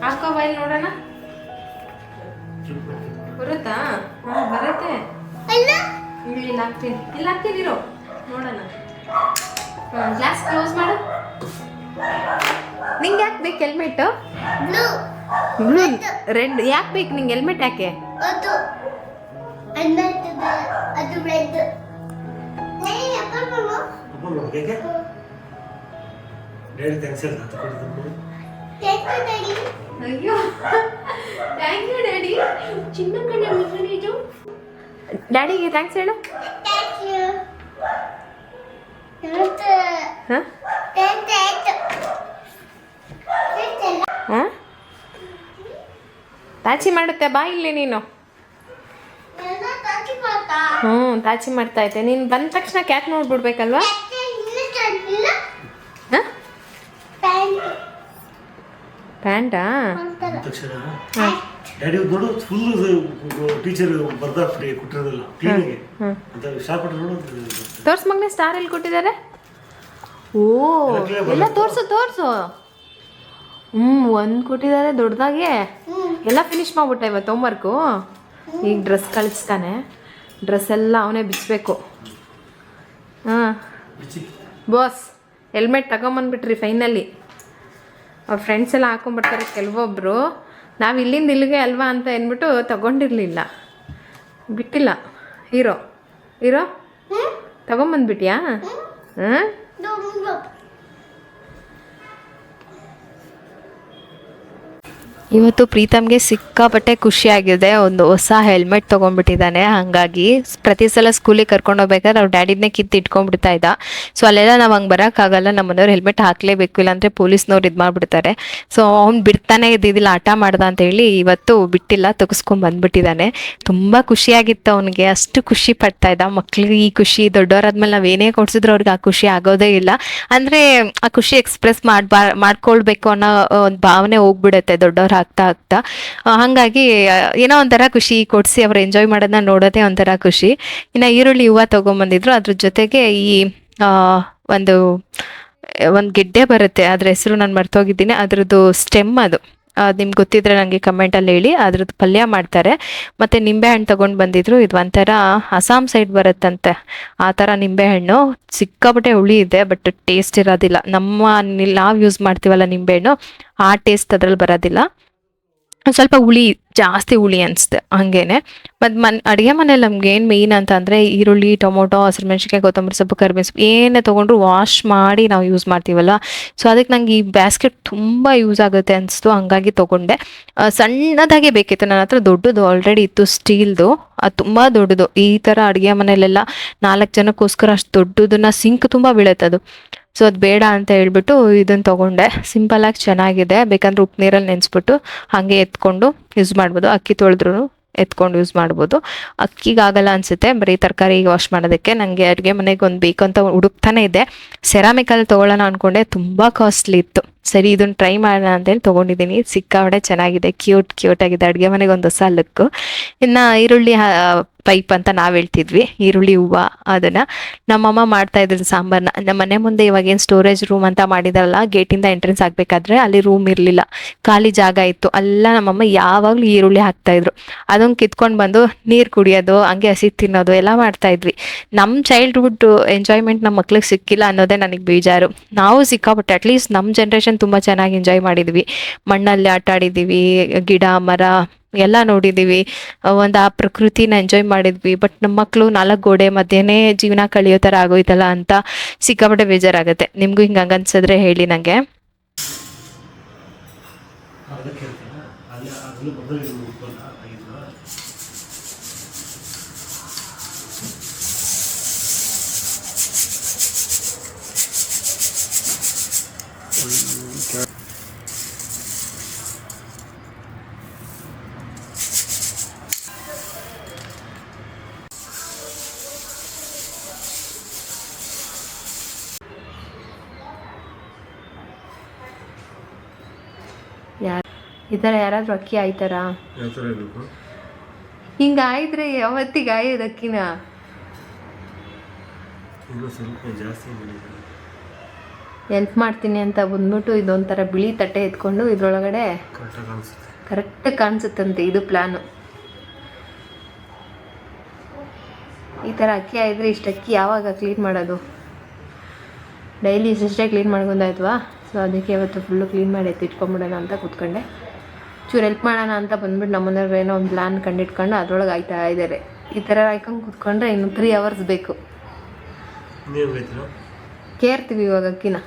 ಹಾಕೋ ಬೈಲ್ ನೋಡೋಣ. ಬರುತ್ತಾ? ಬರುತ್ತೆ. ಇಲ್ಲಿ ಹಾಕ್ತೀನಿ ಇರೋ ನೋಡೋಣ. ಗ್ಲಾಸ್ ಕ್ಲೋಸ್ ಮಾಡು. ನಿಂಗೆ ಯಾಕೆ ಬೇಕು ಹೆಲ್ಮೆಟ್? ಬ್ಲೂ ರೆಡ್ ಯಾಕೆ ಬೇಕು ನಿಂಗೆ ಹೆಲ್ಮೆಟ್? ಯಾಕೆ? ಅಯ್ಯೋ ಥ್ಯಾಂಕ್ ಯು ಡ್ಯಾಡಿ. ಚಿನ್ನ ಕಡೆ ಇದು ಡ್ಯಾಡಿಗೆ ಥ್ಯಾಂಕ್ಸ್ ಹೇಳು. ತಾಚಿ ಮಾಡುತ್ತೆ ಬಾ ಇಲ್ಲಿ ನೀನು. ತಾಚಿ ಮಾಡ್ತಾ ಇದ್ದೆ. ನೀನು ಬಂದ ತಕ್ಷಣ ಕ್ಯಾಟ್ ನೋಡ್ಬಿಡ್ಬೇಕಲ್ವಾ? ಪ್ಯಾಂಟಾ? ಡ್ಯಾಡಿ ನೋಡು ಫುಲ್ ಟೀಚರ್ ಬರ್ದ ಕೊಟ್ಟಿರೋದಿಲ್ಲ ಕ್ಲೀನಿಗೆ ಅಂತ ಶಾಪ್ ನೋಡು. ತೋರ್ಸ್ ಮಗನೇ, ಸ್ಟಾರ್ ಎಲ್ಲಿ ಕೊಟ್ಟಿದ್ದಾರೆ? ಓ ಎಲ್ಲ ತೋರ್ಸು. ಒಂದು ಕೊಟ್ಟಿದ್ದಾರೆ ದೊಡ್ಡದಾಗೆ. ಎಲ್ಲ ಫಿನಿಶ್ ಮಾಡ್ಬಿಟ್ಟ ಇವತ್ತು ಹೋಮ್ವರ್ಕು. ಈಗ ಡ್ರೆಸ್ ಕಳಿಸ್ತಾನೆ. ಡ್ರೆಸ್ ಎಲ್ಲ ಅವನೇ ಬಿಚ್ಚಬೇಕು. ಬಾಸ್ ಹೆಲ್ಮೆಟ್ ತಗೊಂಬಂದ್ಬಿಟ್ರಿ ಫೈನಲಿ. ಅವ್ರ ಫ್ರೆಂಡ್ಸ್ ಎಲ್ಲ ಹಾಕೊಂಡ್ಬರ್ತಾರೆ ಕೆಲವೊಬ್ಬರು. ನಾವು ಇಲ್ಲಿಂದ ಇಲ್ಲಿಗೆ ಅಲ್ವಾ ಅಂತ ಅಂದ್ಬಿಟ್ಟು ತಗೊಂಡಿರಲಿಲ್ಲ, ಬಿಟ್ಟಿಲ್ಲ. ಹೀರೋ ತಗೊಂಬಂದ್ಬಿಟ್ಯಾ? ಹಾಂ, ಇವತ್ತು ಪ್ರೀತಮ್ಗೆ ಸಿಕ್ಕಾಪಟ್ಟೆ ಖುಷಿಯಾಗಿದೆ. ಒಂದು ಹೊಸ ಹೆಲ್ಮೆಟ್ ತೊಗೊಂಡ್ಬಿಟ್ಟಿದ್ದಾನೆ. ಹಾಗಾಗಿ ಪ್ರತಿ ಸಲ ಸ್ಕೂಲಿಗೆ ಕರ್ಕೊಂಡು ಹೋಗ್ಬೇಕಾದ್ರೆ ಅವ್ರ ಡ್ಯಾಡಿನೇ ಕಿತ್ತು ಇಟ್ಕೊಂಡ್ಬಿಡ್ತಾ ಇದ್ದ. ಸೊ ಅಲ್ಲೆಲ್ಲ ನಾವು ಹಂಗೆ ಬರೋಕ್ಕಾಗಲ್ಲ, ನಮ್ಮ ಮನೆಯವ್ರು ಹೆಲ್ಮೆಟ್ ಹಾಕಲೇಬೇಕು, ಇಲ್ಲಾಂದರೆ ಪೊಲೀಸ್ನವ್ರು ಇದು ಮಾಡಿಬಿಡ್ತಾರೆ. ಸೊ ಅವ್ನು ಬಿಡ್ತಾನೆ ಇದ್ದಿದ್ದಿಲ್ಲ, ಆಟ ಮಾಡ್ದ ಅಂತೇಳಿ ಇವತ್ತು ಬಿಟ್ಟಿಲ್ಲ, ತೆಗೆಸ್ಕೊಂಡು ಬಂದ್ಬಿಟ್ಟಿದ್ದಾನೆ. ತುಂಬ ಖುಷಿಯಾಗಿತ್ತು ಅವನಿಗೆ, ಅಷ್ಟು ಖುಷಿ ಪಡ್ತಾ ಇದ್ದ. ಮಕ್ಳಿಗೆ ಈ ಖುಷಿ ದೊಡ್ಡವರಾದ್ಮೇಲೆ ನಾವು ಏನೇ ಕೊಡ್ಸಿದ್ರು ಅವ್ರಿಗೆ ಆ ಖುಷಿ ಆಗೋದೇ ಇಲ್ಲ. ಅಂದರೆ ಆ ಖುಷಿ ಎಕ್ಸ್ಪ್ರೆಸ್ ಮಾಡ್ಕೊಳ್ಬೇಕು ಅನ್ನೋ ಒಂದು ಭಾವನೆ ಹೋಗ್ಬಿಡುತ್ತೆ ದೊಡ್ಡವ್ರು ಆಗ್ತಾ ಆಗ್ತಾ. ಹಾಗಾಗಿ ಏನೋ ಒಂಥರ ಖುಷಿ, ಕೊಡಿಸಿ ಅವ್ರು ಎಂಜಾಯ್ ಮಾಡೋದನ್ನ ನೋಡೋದೇ ಒಂಥರ ಖುಷಿ. ಇನ್ನು ಈರುಳ್ಳಿ ಹೂವು ತೊಗೊಂಬಂದಿದ್ರು, ಅದ್ರ ಜೊತೆಗೆ ಈ ಒಂದು ಗೆಡ್ಡೆ ಬರುತ್ತೆ, ಅದ್ರ ಹೆಸರು ನಾನು ಮರ್ತೋಗಿದ್ದೀನಿ, ಅದ್ರದ್ದು ಸ್ಟೆಮ್ ಅದು ನಿಮ್ಗೆ ಗೊತ್ತಿದ್ರೆ ನನಗೆ ಕಮೆಂಟಲ್ಲಿ ಹೇಳಿ. ಅದ್ರದ್ದು ಪಲ್ಯ ಮಾಡ್ತಾರೆ. ಮತ್ತು ನಿಂಬೆಹಣ್ಣು ತೊಗೊಂಡು ಬಂದಿದ್ರು. ಇದು ಒಂಥರ ಅಸ್ಸಾಂ ಸೈಡ್ ಬರುತ್ತಂತೆ ಆ ಥರ ನಿಂಬೆಹಣ್ಣು. ಸಿಕ್ಕಾಪಟ್ಟೆ ಹುಳಿ ಇದೆ, ಬಟ್ ಟೇಸ್ಟ್ ಇರೋದಿಲ್ಲ. ನಾವು ಯೂಸ್ ಮಾಡ್ತೀವಲ್ಲ ನಿಂಬೆಹಣ್ಣು, ಆ ಟೇಸ್ಟ್ ಅದ್ರಲ್ಲಿ ಬರೋದಿಲ್ಲ. ಸ್ವಲ್ಪ ಹುಳಿ, ಜಾಸ್ತಿ ಹುಳಿ ಅನಿಸುತ್ತೆ ಹಾಗೇನೆ. ಮತ್ತು ಅಡುಗೆ ಮನೇಲಿ ನಮ್ಗೆ ಏನು ಮೇಯ್ನ್ ಅಂತ ಅಂದರೆ ಈರುಳ್ಳಿ, ಟೊಮೊಟೊ, ಹಸಿರು ಮೆಣಸಿನ್ಕಾಯಿ, ಕೊತ್ತಂಬರಿ ಸೊಪ್ಪು, ಕರಿಬೇವು ಸೊಪ್ಪು ಏನೇ ತೊಗೊಂಡ್ರು ವಾಶ್ ಮಾಡಿ ನಾವು ಯೂಸ್ ಮಾಡ್ತೀವಲ್ಲ. ಸೊ ಅದಕ್ಕೆ ನಂಗೆ ಈ ಬ್ಯಾಸ್ಕೆಟ್ ತುಂಬ ಯೂಸ್ ಆಗುತ್ತೆ ಅನಿಸ್ತು, ಹಂಗಾಗಿ ತೊಗೊಂಡೆ. ಸಣ್ಣದಾಗೆ ಬೇಕಿತ್ತು, ನನ್ನ ಹತ್ರ ದೊಡ್ಡದು ಆಲ್ರೆಡಿ ಇತ್ತು ಸ್ಟೀಲ್ದು, ಅದು ತುಂಬ ದೊಡ್ಡದು. ಈ ಥರ ಅಡುಗೆ ಮನೆಯಲ್ಲೆಲ್ಲ 4 ಜನಕ್ಕೋಸ್ಕರ ಅಷ್ಟು ದೊಡ್ಡದನ್ನ ಸಿಂಕ್ ತುಂಬ ಬೀಳುತ್ತೆ ಅದು. ಸೊ ಅದು ಬೇಡ ಅಂತ ಹೇಳ್ಬಿಟ್ಟು ಇದನ್ನು ತೊಗೊಂಡೆ. ಸಿಂಪಲಾಗಿ ಚೆನ್ನಾಗಿದೆ. ಬೇಕಂದ್ರೆ ಉಪ್ಪು ನೀರಲ್ಲಿ ನೆನೆಸ್ಬಿಟ್ಟು ಹಾಗೆ ಎತ್ಕೊಂಡು ಯೂಸ್ ಮಾಡ್ಬೋದು. ಅಕ್ಕಿ ತೊಳೆದ್ರೂ ಎತ್ಕೊಂಡು ಯೂಸ್ ಮಾಡ್ಬೋದು. ಅಕ್ಕಿಗಾಗಲ್ಲ ಅನಿಸುತ್ತೆ, ಬರೀ ತರಕಾರಿ ವಾಶ್ ಮಾಡೋದಕ್ಕೆ. ನನಗೆ ಅಡುಗೆ ಮನೆಗೆ ಒಂದು ಬೇಕು ಅಂತ ಹುಡುಕ್ತಾನೆ ಇದೆ. ಸೆರಾಮಿಕಲ್ಲಿ ತೊಗೊಳ್ಳೋಣ ಅಂದ್ಕೊಂಡೆ, ತುಂಬ ಕಾಸ್ಟ್ಲಿ ಇತ್ತು. ಸರಿ ಇದನ್ನು ಟ್ರೈ ಮಾಡೋಣ ಅಂತೇಳಿ ತೊಗೊಂಡಿದ್ದೀನಿ. ಸಿಕ್ಕಾಪಟ್ಟೆ ಚೆನ್ನಾಗಿದೆ, ಕ್ಯೂಟ್ ಆಗಿದೆ. ಅಡುಗೆ ಮನೆಗೆ ಒಂದು ಹೊಸ ಲುಕ್ಕು. ಇನ್ನು ಈರುಳ್ಳಿ ಪೈಪ್ ಅಂತ ನಾವು ಹೇಳ್ತಿದ್ವಿ, ಈರುಳ್ಳಿ ಹೂವು, ಅದನ್ನು ನಮ್ಮಮ್ಮ ಮಾಡ್ತಾ ಇದ್ರು ಸಾಂಬಾರನ್ನ. ನಮ್ಮ ಮನೆ ಮುಂದೆ ಇವಾಗೇನು ಸ್ಟೋರೇಜ್ ರೂಮ್ ಅಂತ ಮಾಡಿದಾರಲ್ಲ, ಗೇಟಿಂದ ಎಂಟ್ರೆನ್ಸ್ ಆಗಬೇಕಾದ್ರೆ ಅಲ್ಲಿ ರೂಮ್ ಇರಲಿಲ್ಲ, ಖಾಲಿ ಜಾಗ ಇತ್ತು. ಅಲ್ಲ ನಮ್ಮಮ್ಮ ಯಾವಾಗಲೂ ಈರುಳ್ಳಿ ಹಾಕ್ತಾಯಿದ್ರು. ಅದನ್ನು ಕಿತ್ಕೊಂಡು ಬಂದು ನೀರು ಕುಡಿಯೋದು, ಹಂಗೆ ಹಸಿ ತಿನ್ನೋದು ಎಲ್ಲ ಮಾಡ್ತಾಯಿದ್ವಿ. ನಮ್ಮ ಚೈಲ್ಡ್ಹುಡ್ ಎಂಜಾಯ್ಮೆಂಟ್ ನಮ್ಮ ಮಕ್ಳಿಗೆ ಸಿಕ್ಕಿಲ್ಲ ಅನ್ನೋದೇ ನನಗೆ ಬೇಜಾರು. ನಾವು ಸಿಕ್ಕಾಪಟ್ಟೆ ಅಟ್ಲೀಸ್ಟ್ ನಮ್ಮ ಜನ್ರೇಷನ್ ತುಂಬ ಚೆನ್ನಾಗಿ ಎಂಜಾಯ್ ಮಾಡಿದ್ವಿ. ಮಣ್ಣಲ್ಲಿ ಆಟ ಆಡಿದ್ದೀವಿ, ಗಿಡ ಮರ ಎಲ್ಲ ನೋಡಿದ್ದೀವಿ, ಒಂದು ಆ ಪ್ರಕೃತಿನ ಎಂಜಾಯ್ ಮಾಡಿದ್ವಿ. ಬಟ್ ನಮ್ಮ ಮಕ್ಕಳು 4 ಗೋಡೆ ಮಧ್ಯೆನೇ ಜೀವನ ಕಳಿಯೋ ಥರ ಆಗೋಯ್ತಲ್ಲ ಅಂತ ಸಿಕ್ಕಾಪಟ್ಟೆ ಬೇಜಾರಾಗುತ್ತೆ. ನಿಮಗೂ ಹಿಂಗೆ ಅನ್ಸಿದ್ರೆ ಹೇಳಿ ನನಗೆ. ಈ ಥರ ಯಾರಾದರೂ ಅಕ್ಕಿ ಆಯ್ತಾರಾ? ಹಿಂಗೆ ಆಯ್ದ್ರೆ ಯಾವತ್ತಿಗೆ ಆಯೋದು ಅಕ್ಕಿನ? ಹೆಲ್ಪ್ ಮಾಡ್ತೀನಿ ಅಂತ ಬಂದ್ಬಿಟ್ಟು ಇದೊಂಥರ ಬಿಳಿ ತಟ್ಟೆ ಎತ್ಕೊಂಡು ಇದ್ರೊಳಗಡೆ ಕರೆಕ್ಟ್ ಕಾಣಿಸುತ್ತಂತೆ. ಇದು ಪ್ಲಾನು. ಈ ಥರ ಅಕ್ಕಿ ಆಯಿದ್ರೆ ಇಷ್ಟು ಅಕ್ಕಿ ಯಾವಾಗ ಕ್ಲೀನ್ ಮಾಡೋದು? ಡೈಲಿ ಇಷ್ಟೇ ಕ್ಲೀನ್ ಮಾಡ್ಕೊಂಡಾಯ್ತವಾ? ಸೊ ಅದಕ್ಕೆ ಇವತ್ತು ಫುಲ್ಲು ಕ್ಲೀನ್ ಮಾಡಿ ಎತ್ತಿಟ್ಕೊಂಬಿಡೋಣ ಅಂತ ಕೂತ್ಕೊಂಡೆ. ಚೂರು ಹೆಲ್ಪ್ ಮಾಡೋಣ ಅಂತ ಬಂದ್ಬಿಟ್ಟು ನಮ್ಮನೆಯವ್ರು ಏನೋ ಒಂದು ಪ್ಲ್ಯಾನ್ ಕಂಡಿಟ್ಕೊಂಡು ಅದ್ರೊಳಗೆ ಆಯ್ತಾ ಇದ್ದಾರೆ. ಈ ಥರ ಆಯ್ಕೊಂಡು ಕೂತ್ಕೊಂಡ್ರೆ ಇನ್ನು 3 hours ಬೇಕು. ಕೇರ್ತೀವಿ ಇವಾಗ ಅಕ್ಕಿನ.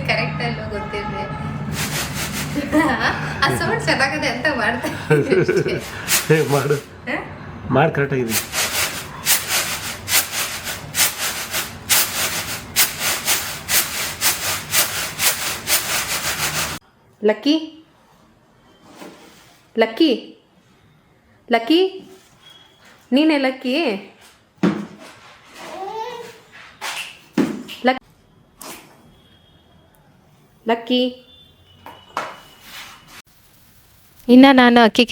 ಕರೆಕ್ಟ್ ಅಲ್ವ ಗೊತ್ತಿದೆ. ಆ ಸೌಂಡ್ ಚೆನ್ನಾಗಿದೆ ಅಂತ ಮಾಡ್ತಾ ಮಾಡಿ ಕರೆಕ್ಟಾಗಿದೆ. ಲಕ್ಕಿ ಲಕ್ಕಿ ಲಕ್ಕಿ ನೀನೇ ಲಕ್ಕಿ. ಲಕ್ಕಿ ಇನ್ನು ನಾನು ಅಕ್ಕಿ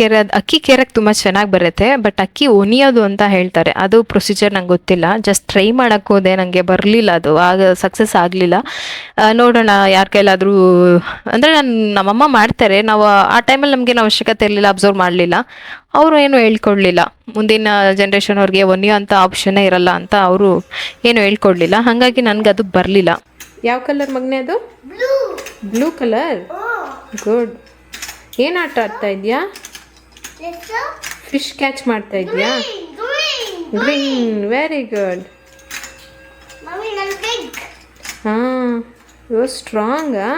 ಕೇರಕ್ಕೆ ತುಂಬ ಚೆನ್ನಾಗಿ ಬರುತ್ತೆ, ಬಟ್ ಅಕ್ಕಿ ಒನಿಯೋದು ಅಂತ ಹೇಳ್ತಾರೆ, ಅದು ಪ್ರೊಸೀಜರ್ ನಂಗೆ ಗೊತ್ತಿಲ್ಲ. ಜಸ್ಟ್ ಟ್ರೈ ಮಾಡೋಕ್ಕೆ ಹೋದೆ, ನನಗೆ ಬರಲಿಲ್ಲ, ಅದು ಆಗ ಸಕ್ಸಸ್ ಆಗಲಿಲ್ಲ. ನೋಡೋಣ ಯಾರ ಕೈಲಾದರೂ, ಅಂದರೆ ನಮ್ಮಮ್ಮ ಮಾಡ್ತಾರೆ, ನಾವು ಆ ಟೈಮಲ್ಲಿ ನಮಗೇನು ಅವಶ್ಯಕತೆ ಇರಲಿಲ್ಲ, ಅಬ್ಸರ್ವ್ ಮಾಡಲಿಲ್ಲ, ಅವರು ಏನು ಹೇಳ್ಕೊಡ್ಲಿಲ್ಲ. ಮುಂದಿನ ಜನ್ರೇಷನ್ ಅವ್ರಿಗೆ ಒನಿಯೋ ಅಂತ ಆಪ್ಷನ್ನೇ ಇರಲ್ಲ ಅಂತ ಅವರು ಏನು ಹೇಳ್ಕೊಡ್ಲಿಲ್ಲ, ಹಾಗಾಗಿ ನನಗೆ ಅದು ಬರಲಿಲ್ಲ. ಯಾವ ಕಲರ್ ಮಗನೇ ಅದು? Blue colour. ಗುಡ್. ಏನು ಆಟ ಆಡ್ತಾ ಇದೆಯಾ? ಫಿಶ್ ಕ್ಯಾಚ್ ಮಾಡ್ತಾ ಇದೆಯಾ? ಗ್ರೀನ್. Very good. ಹಾಂ, ಯು ಸ್ಟ್ರಾಂಗಾ?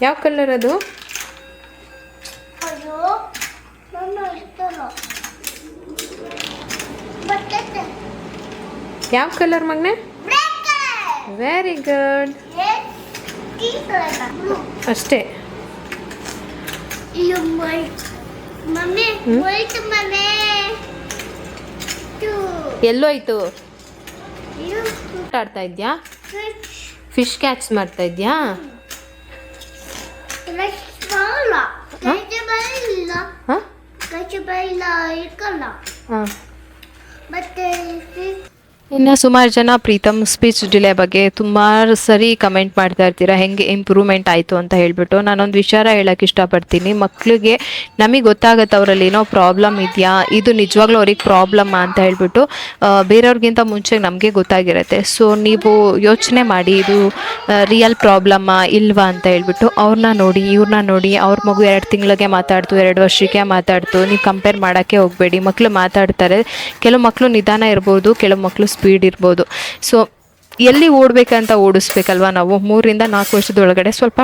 ಯಾವ ಕಲರ್ ಅದು? ಯಾವ ಕಲರ್ ಮಗನೆ? Very good. ಅಷ್ಟೇ. ಎಲ್ಲೋಯ್ತು? ಆಡ್ತಾ ಇದ್ಯಾ? ಫಿಶ್ ಕ್ಯಾಚ್ ಮಾಡ್ತಾ ಇದ್ಯಾ? ಇನ್ನು ಸುಮಾರು ಜನ ಪ್ರೀತಮ್ ಸ್ಪೀಚ್ ಡಿಲೇ ಬಗ್ಗೆ ಸುಮಾರು ಸರಿ ಕಮೆಂಟ್ ಮಾಡ್ತಾ ಇರ್ತೀರಾ, ಹೆಂಗೆ ಇಂಪ್ರೂವ್ಮೆಂಟ್ ಆಯಿತು ಅಂತ ಹೇಳ್ಬಿಟ್ಟು. ನಾನೊಂದು ವಿಚಾರ ಹೇಳೋಕ್ಕೆ ಇಷ್ಟಪಡ್ತೀನಿ. ಮಕ್ಕಳಿಗೆ ನಮಗೆ ಗೊತ್ತಾಗುತ್ತೆ ಅವರಲ್ಲಿ ಏನೋ ಪ್ರಾಬ್ಲಮ್ ಇದೆಯಾ, ಇದು ನಿಜವಾಗ್ಲೂ ಅವ್ರಿಗೆ ಪ್ರಾಬ್ಲಮ್ಮಾ ಅಂತ ಹೇಳ್ಬಿಟ್ಟು ಬೇರೆಯವ್ರಿಗಿಂತ ಮುಂಚೆ ನಮಗೆ ಗೊತ್ತಾಗಿರುತ್ತೆ. ಸೊ ನೀವು ಯೋಚನೆ ಮಾಡಿ, ಇದು ರಿಯಲ್ ಪ್ರಾಬ್ಲಮ್ಮಾ ಇಲ್ವಾ ಅಂತ ಹೇಳ್ಬಿಟ್ಟು. ಅವ್ರನ್ನ ನೋಡಿ, ಇವ್ರನ್ನ ನೋಡಿ, ಅವ್ರ ಮಗು 2 ತಿಂಗಳಿಗೆ ಮಾತಾಡ್ತು, 2 ವರ್ಷಕ್ಕೆ ಮಾತಾಡ್ತು, ನೀವು ಕಂಪೇರ್ ಮಾಡೋಕ್ಕೆ ಹೋಗಬೇಡಿ. ಮಕ್ಕಳು ಮಾತಾಡ್ತಾರೆ, ಕೆಲವು ಮಕ್ಕಳು ನಿಧಾನ ಇರ್ಬೋದು, ಕೆಲವು ಮಕ್ಕಳು ಸ್ಪೀಡ್ ಇರ್ಬೋದು. ಸೊ ಎಲ್ಲಿ ಓಡಬೇಕಂತ ಓಡಿಸ್ಬೇಕಲ್ವ ನಾವು. 3 ಇಂದ 4 ವರ್ಷದೊಳಗಡೆ ಸ್ವಲ್ಪ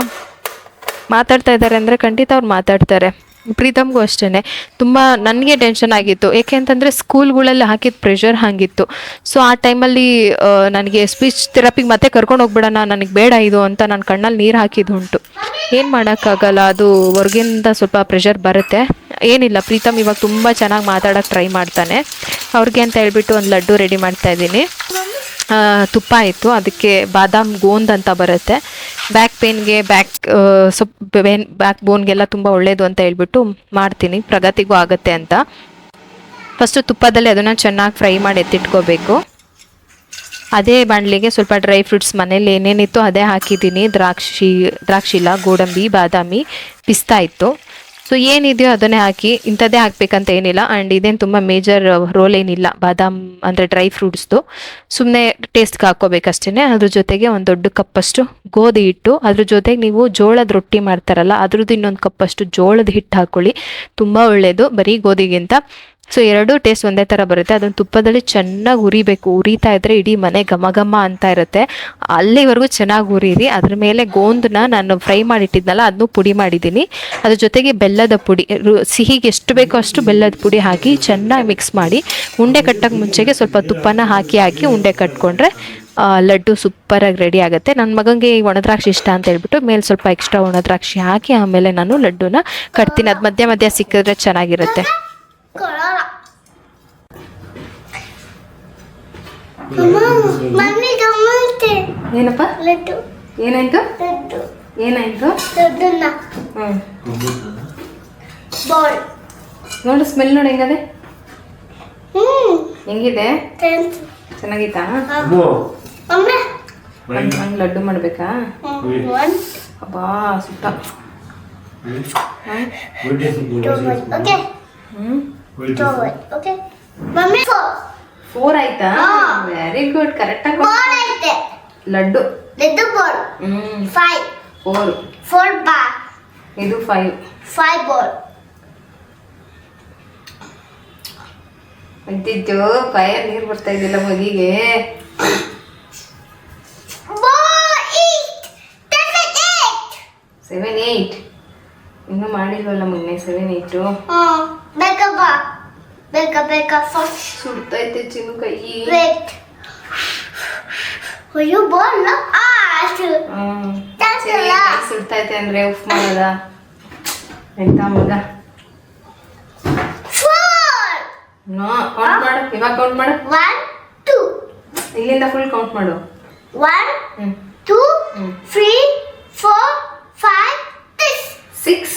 ಮಾತಾಡ್ತಾ ಇದ್ದಾರೆ ಅಂದರೆ ಖಂಡಿತ ಅವ್ರು ಮಾತಾಡ್ತಾರೆ. ಪ್ರೀತಮ್ಗೂ ಅಷ್ಟೇ ತುಂಬ ನನಗೆ ಟೆನ್ಷನ್ ಆಗಿತ್ತು, ಏಕೆ ಅಂತಂದರೆ ಸ್ಕೂಲ್ಗಳಲ್ಲಿ ಹಾಕಿದ ಪ್ರೆಷರ್ ಹಾಗಿತ್ತು. ಸೊ ಆ ಟೈಮಲ್ಲಿ ನನಗೆ ಸ್ಪೀಚ್ ಥೆರಪಿಗೆ ಮತ್ತೆ ಕರ್ಕೊಂಡು ಹೋಗ್ಬಿಡೋಣ, ನನಗೆ ಬೇಡ ಇದು ಅಂತ ನಾನು ಕಣ್ಣಲ್ಲಿ ನೀರು ಹಾಕಿದ್ದು ಉಂಟು. ಏನು ಮಾಡೋಕ್ಕಾಗಲ್ಲ, ಅದು ಹೊರಗಿಂದ ಸ್ವಲ್ಪ ಪ್ರೆಷರ್ ಬರುತ್ತೆ. ಏನಿಲ್ಲ, ಪ್ರೀತಮ್ ಇವಾಗ ತುಂಬ ಚೆನ್ನಾಗಿ ಮಾತಾಡೋಕ್ಕೆ ಟ್ರೈ ಮಾಡ್ತಾನೆ. ಅವ್ರಿಗೆ ಅಂತ ಹೇಳ್ಬಿಟ್ಟು ಒಂದು ಲಡ್ಡು ರೆಡಿ ಮಾಡ್ತಾಯಿದ್ದೀನಿ. ತುಪ್ಪ ಇತ್ತು, ಅದಕ್ಕೆ ಬಾದಾಮ್ ಗೋಂದ್ ಅಂತ ಬರುತ್ತೆ, ಬ್ಯಾಕ್ ಪೇನ್ಗೆ ಬ್ಯಾಕ್ ಬೋನ್ಗೆಲ್ಲ ತುಂಬ ಒಳ್ಳೆಯದು ಅಂತ ಹೇಳ್ಬಿಟ್ಟು ಮಾಡ್ತೀನಿ, ಪ್ರಗತಿಗೂ ಆಗುತ್ತೆ ಅಂತ. ಫಸ್ಟು ತುಪ್ಪದಲ್ಲಿ ಅದನ್ನು ಚೆನ್ನಾಗಿ ಫ್ರೈ ಮಾಡಿ ಎತ್ತಿಟ್ಕೋಬೇಕು. ಅದೇ ಬಾಣಲಿಗೆ ಸ್ವಲ್ಪ ಡ್ರೈ ಫ್ರೂಟ್ಸ್ ಮನೇಲಿ ಏನೇನಿತ್ತು ಅದೇ ಹಾಕಿದ್ದೀನಿ. ದ್ರಾಕ್ಷಿ ಇಲ್ಲ, ಗೋಡಂಬಿ, ಬಾದಾಮಿ, ಪಿಸ್ತಾ ಇತ್ತು. ಸೊ ಏನಿದೆಯೋ ಅದನ್ನೇ ಹಾಕಿ, ಇಂಥದ್ದೇ ಹಾಕ್ಬೇಕಂತ ಏನಿಲ್ಲ. ಆ್ಯಂಡ್ ಇದೇನು ತುಂಬ ಮೇಜರ್ ರೋಲ್ ಏನಿಲ್ಲ, ಬಾದಾಮ್ ಅಂದರೆ ಡ್ರೈ ಫ್ರೂಟ್ಸ್ದು, ಸುಮ್ಮನೆ ಟೇಸ್ಟ್ಗೆ ಹಾಕ್ಕೋಬೇಕಷ್ಟೇ. ಅದ್ರ ಜೊತೆಗೆ ಒಂದು ದೊಡ್ಡ ಕಪ್ಪಷ್ಟು ಗೋಧಿ ಹಿಟ್ಟು, ಅದ್ರ ಜೊತೆಗೆ ನೀವು ಜೋಳದ ರೊಟ್ಟಿ ಮಾಡ್ತಾರಲ್ಲ ಅದ್ರದ್ದು ಇನ್ನೊಂದು ಕಪ್ಪಷ್ಟು ಜೋಳದ ಹಿಟ್ಟು ಹಾಕ್ಕೊಳ್ಳಿ, ತುಂಬ ಒಳ್ಳೆಯದು ಬರೀ ಗೋಧಿಗಿಂತ. ಸೊ 2 ಟೇಸ್ಟ್ ಒಂದೇ ಥರ ಬರುತ್ತೆ. ಅದನ್ನು ತುಪ್ಪದಲ್ಲಿ ಚೆನ್ನಾಗಿ ಉರಿಬೇಕು, ಉರಿತಾ ಇದ್ದರೆ ಇಡೀ ಮನೆ ಘಮ ಘಮ ಅಂತ ಇರುತ್ತೆ, ಅಲ್ಲಿವರೆಗೂ ಚೆನ್ನಾಗಿ ಉರಿರಿ. ಅದ್ರ ಮೇಲೆ ಗೋಂದನ್ನ ನಾನು ಫ್ರೈ ಮಾಡಿಟ್ಟಿದ್ನಲ್ಲ ಅದನ್ನು ಪುಡಿ ಮಾಡಿದ್ದೀನಿ. ಅದ್ರ ಜೊತೆಗೆ ಬೆಲ್ಲದ ಪುಡಿ, ಸಿಹಿಗೆ ಎಷ್ಟು ಬೇಕೋ ಅಷ್ಟು ಬೆಲ್ಲದ ಪುಡಿ ಹಾಕಿ ಚೆನ್ನಾಗಿ ಮಿಕ್ಸ್ ಮಾಡಿ, ಉಂಡೆ ಕಟ್ಟೋಕ್ಕೆ ಮುಂಚೆಗೆ ಸ್ವಲ್ಪ ತುಪ್ಪನ ಹಾಕಿ ಉಂಡೆ ಕಟ್ಕೊಂಡ್ರೆ ಲಡ್ಡು ಸೂಪರಾಗಿ ರೆಡಿ ಆಗುತ್ತೆ. ನನ್ನ ಮಗನಿಗೆ ಒಣದ್ರಾಕ್ಷಿ ಇಷ್ಟ ಅಂತ ಹೇಳ್ಬಿಟ್ಟು ಮೇಲೆ ಸ್ವಲ್ಪ ಎಕ್ಸ್ಟ್ರಾ ಒಣದ್ರಾಕ್ಷಿ ಹಾಕಿ ಆಮೇಲೆ ನಾನು ಲಡ್ಡುನ ಕಟ್ತೀನಿ. ಅದು ಮಧ್ಯ ಮಧ್ಯ ಸಿಕ್ಕಿದ್ರೆ ಚೆನ್ನಾಗಿರುತ್ತೆ. ಏನಪ್ಪ? ಏನಾಯ್ತು? ಏನಾಯ್ತು? ನೋಡು, ಸ್ಮೆಲ್ ನೋಡಿ ಹೆಂಗದೆ, ಹೆಂಗಿದೆ? ಚೆನ್ನಾಗಿತ್ತಾ? ಹಂಗೆ ಲಡ್ಡು ಮಾಡ್ಬೇಕಾ? ಅಬ್ಬಾ ಸುತ್ತ. 4 ಆಯ್ತಾ? ವೆರಿ ಗುಡ್, ಕರೆಕ್ಟ್ ಆಗಿ ಲಡ್ಡು. 4 ಇದು 5 ಬಾಲ್ ಇದ್ದಿದ್ದು ಬಾಯಲ್ಲಿ ನೀರು ಬರ್ತಾ ಇದ್ದಿಲ್ಲ ಮಗಿಗೆ. 7, 8 ಇನ್ನೂ ಮಾಡಿಲ್ವಲ್ಲ ಮಗನೆ. 7, 8 ಸುಡ್ತೈತೆ ಚಿನ್ನು ಕೈ. ಸುಡ್ತೈತೆ ಅಂದ್ರೆ ಉಫ್ ಮಾಡೋದ ಆಯ್ತಾ ಮಗ? ಕೌಂಟ್ ಮಾಡು, ಇವಾಗ ಕೌಂಟ್ ಮಾಡು. 1 2 ಇಲ್ಲಿಂದ ಫುಲ್ ಕೌಂಟ್ ಮಾಡು. 1 2 3, 4, 5, 6. 6.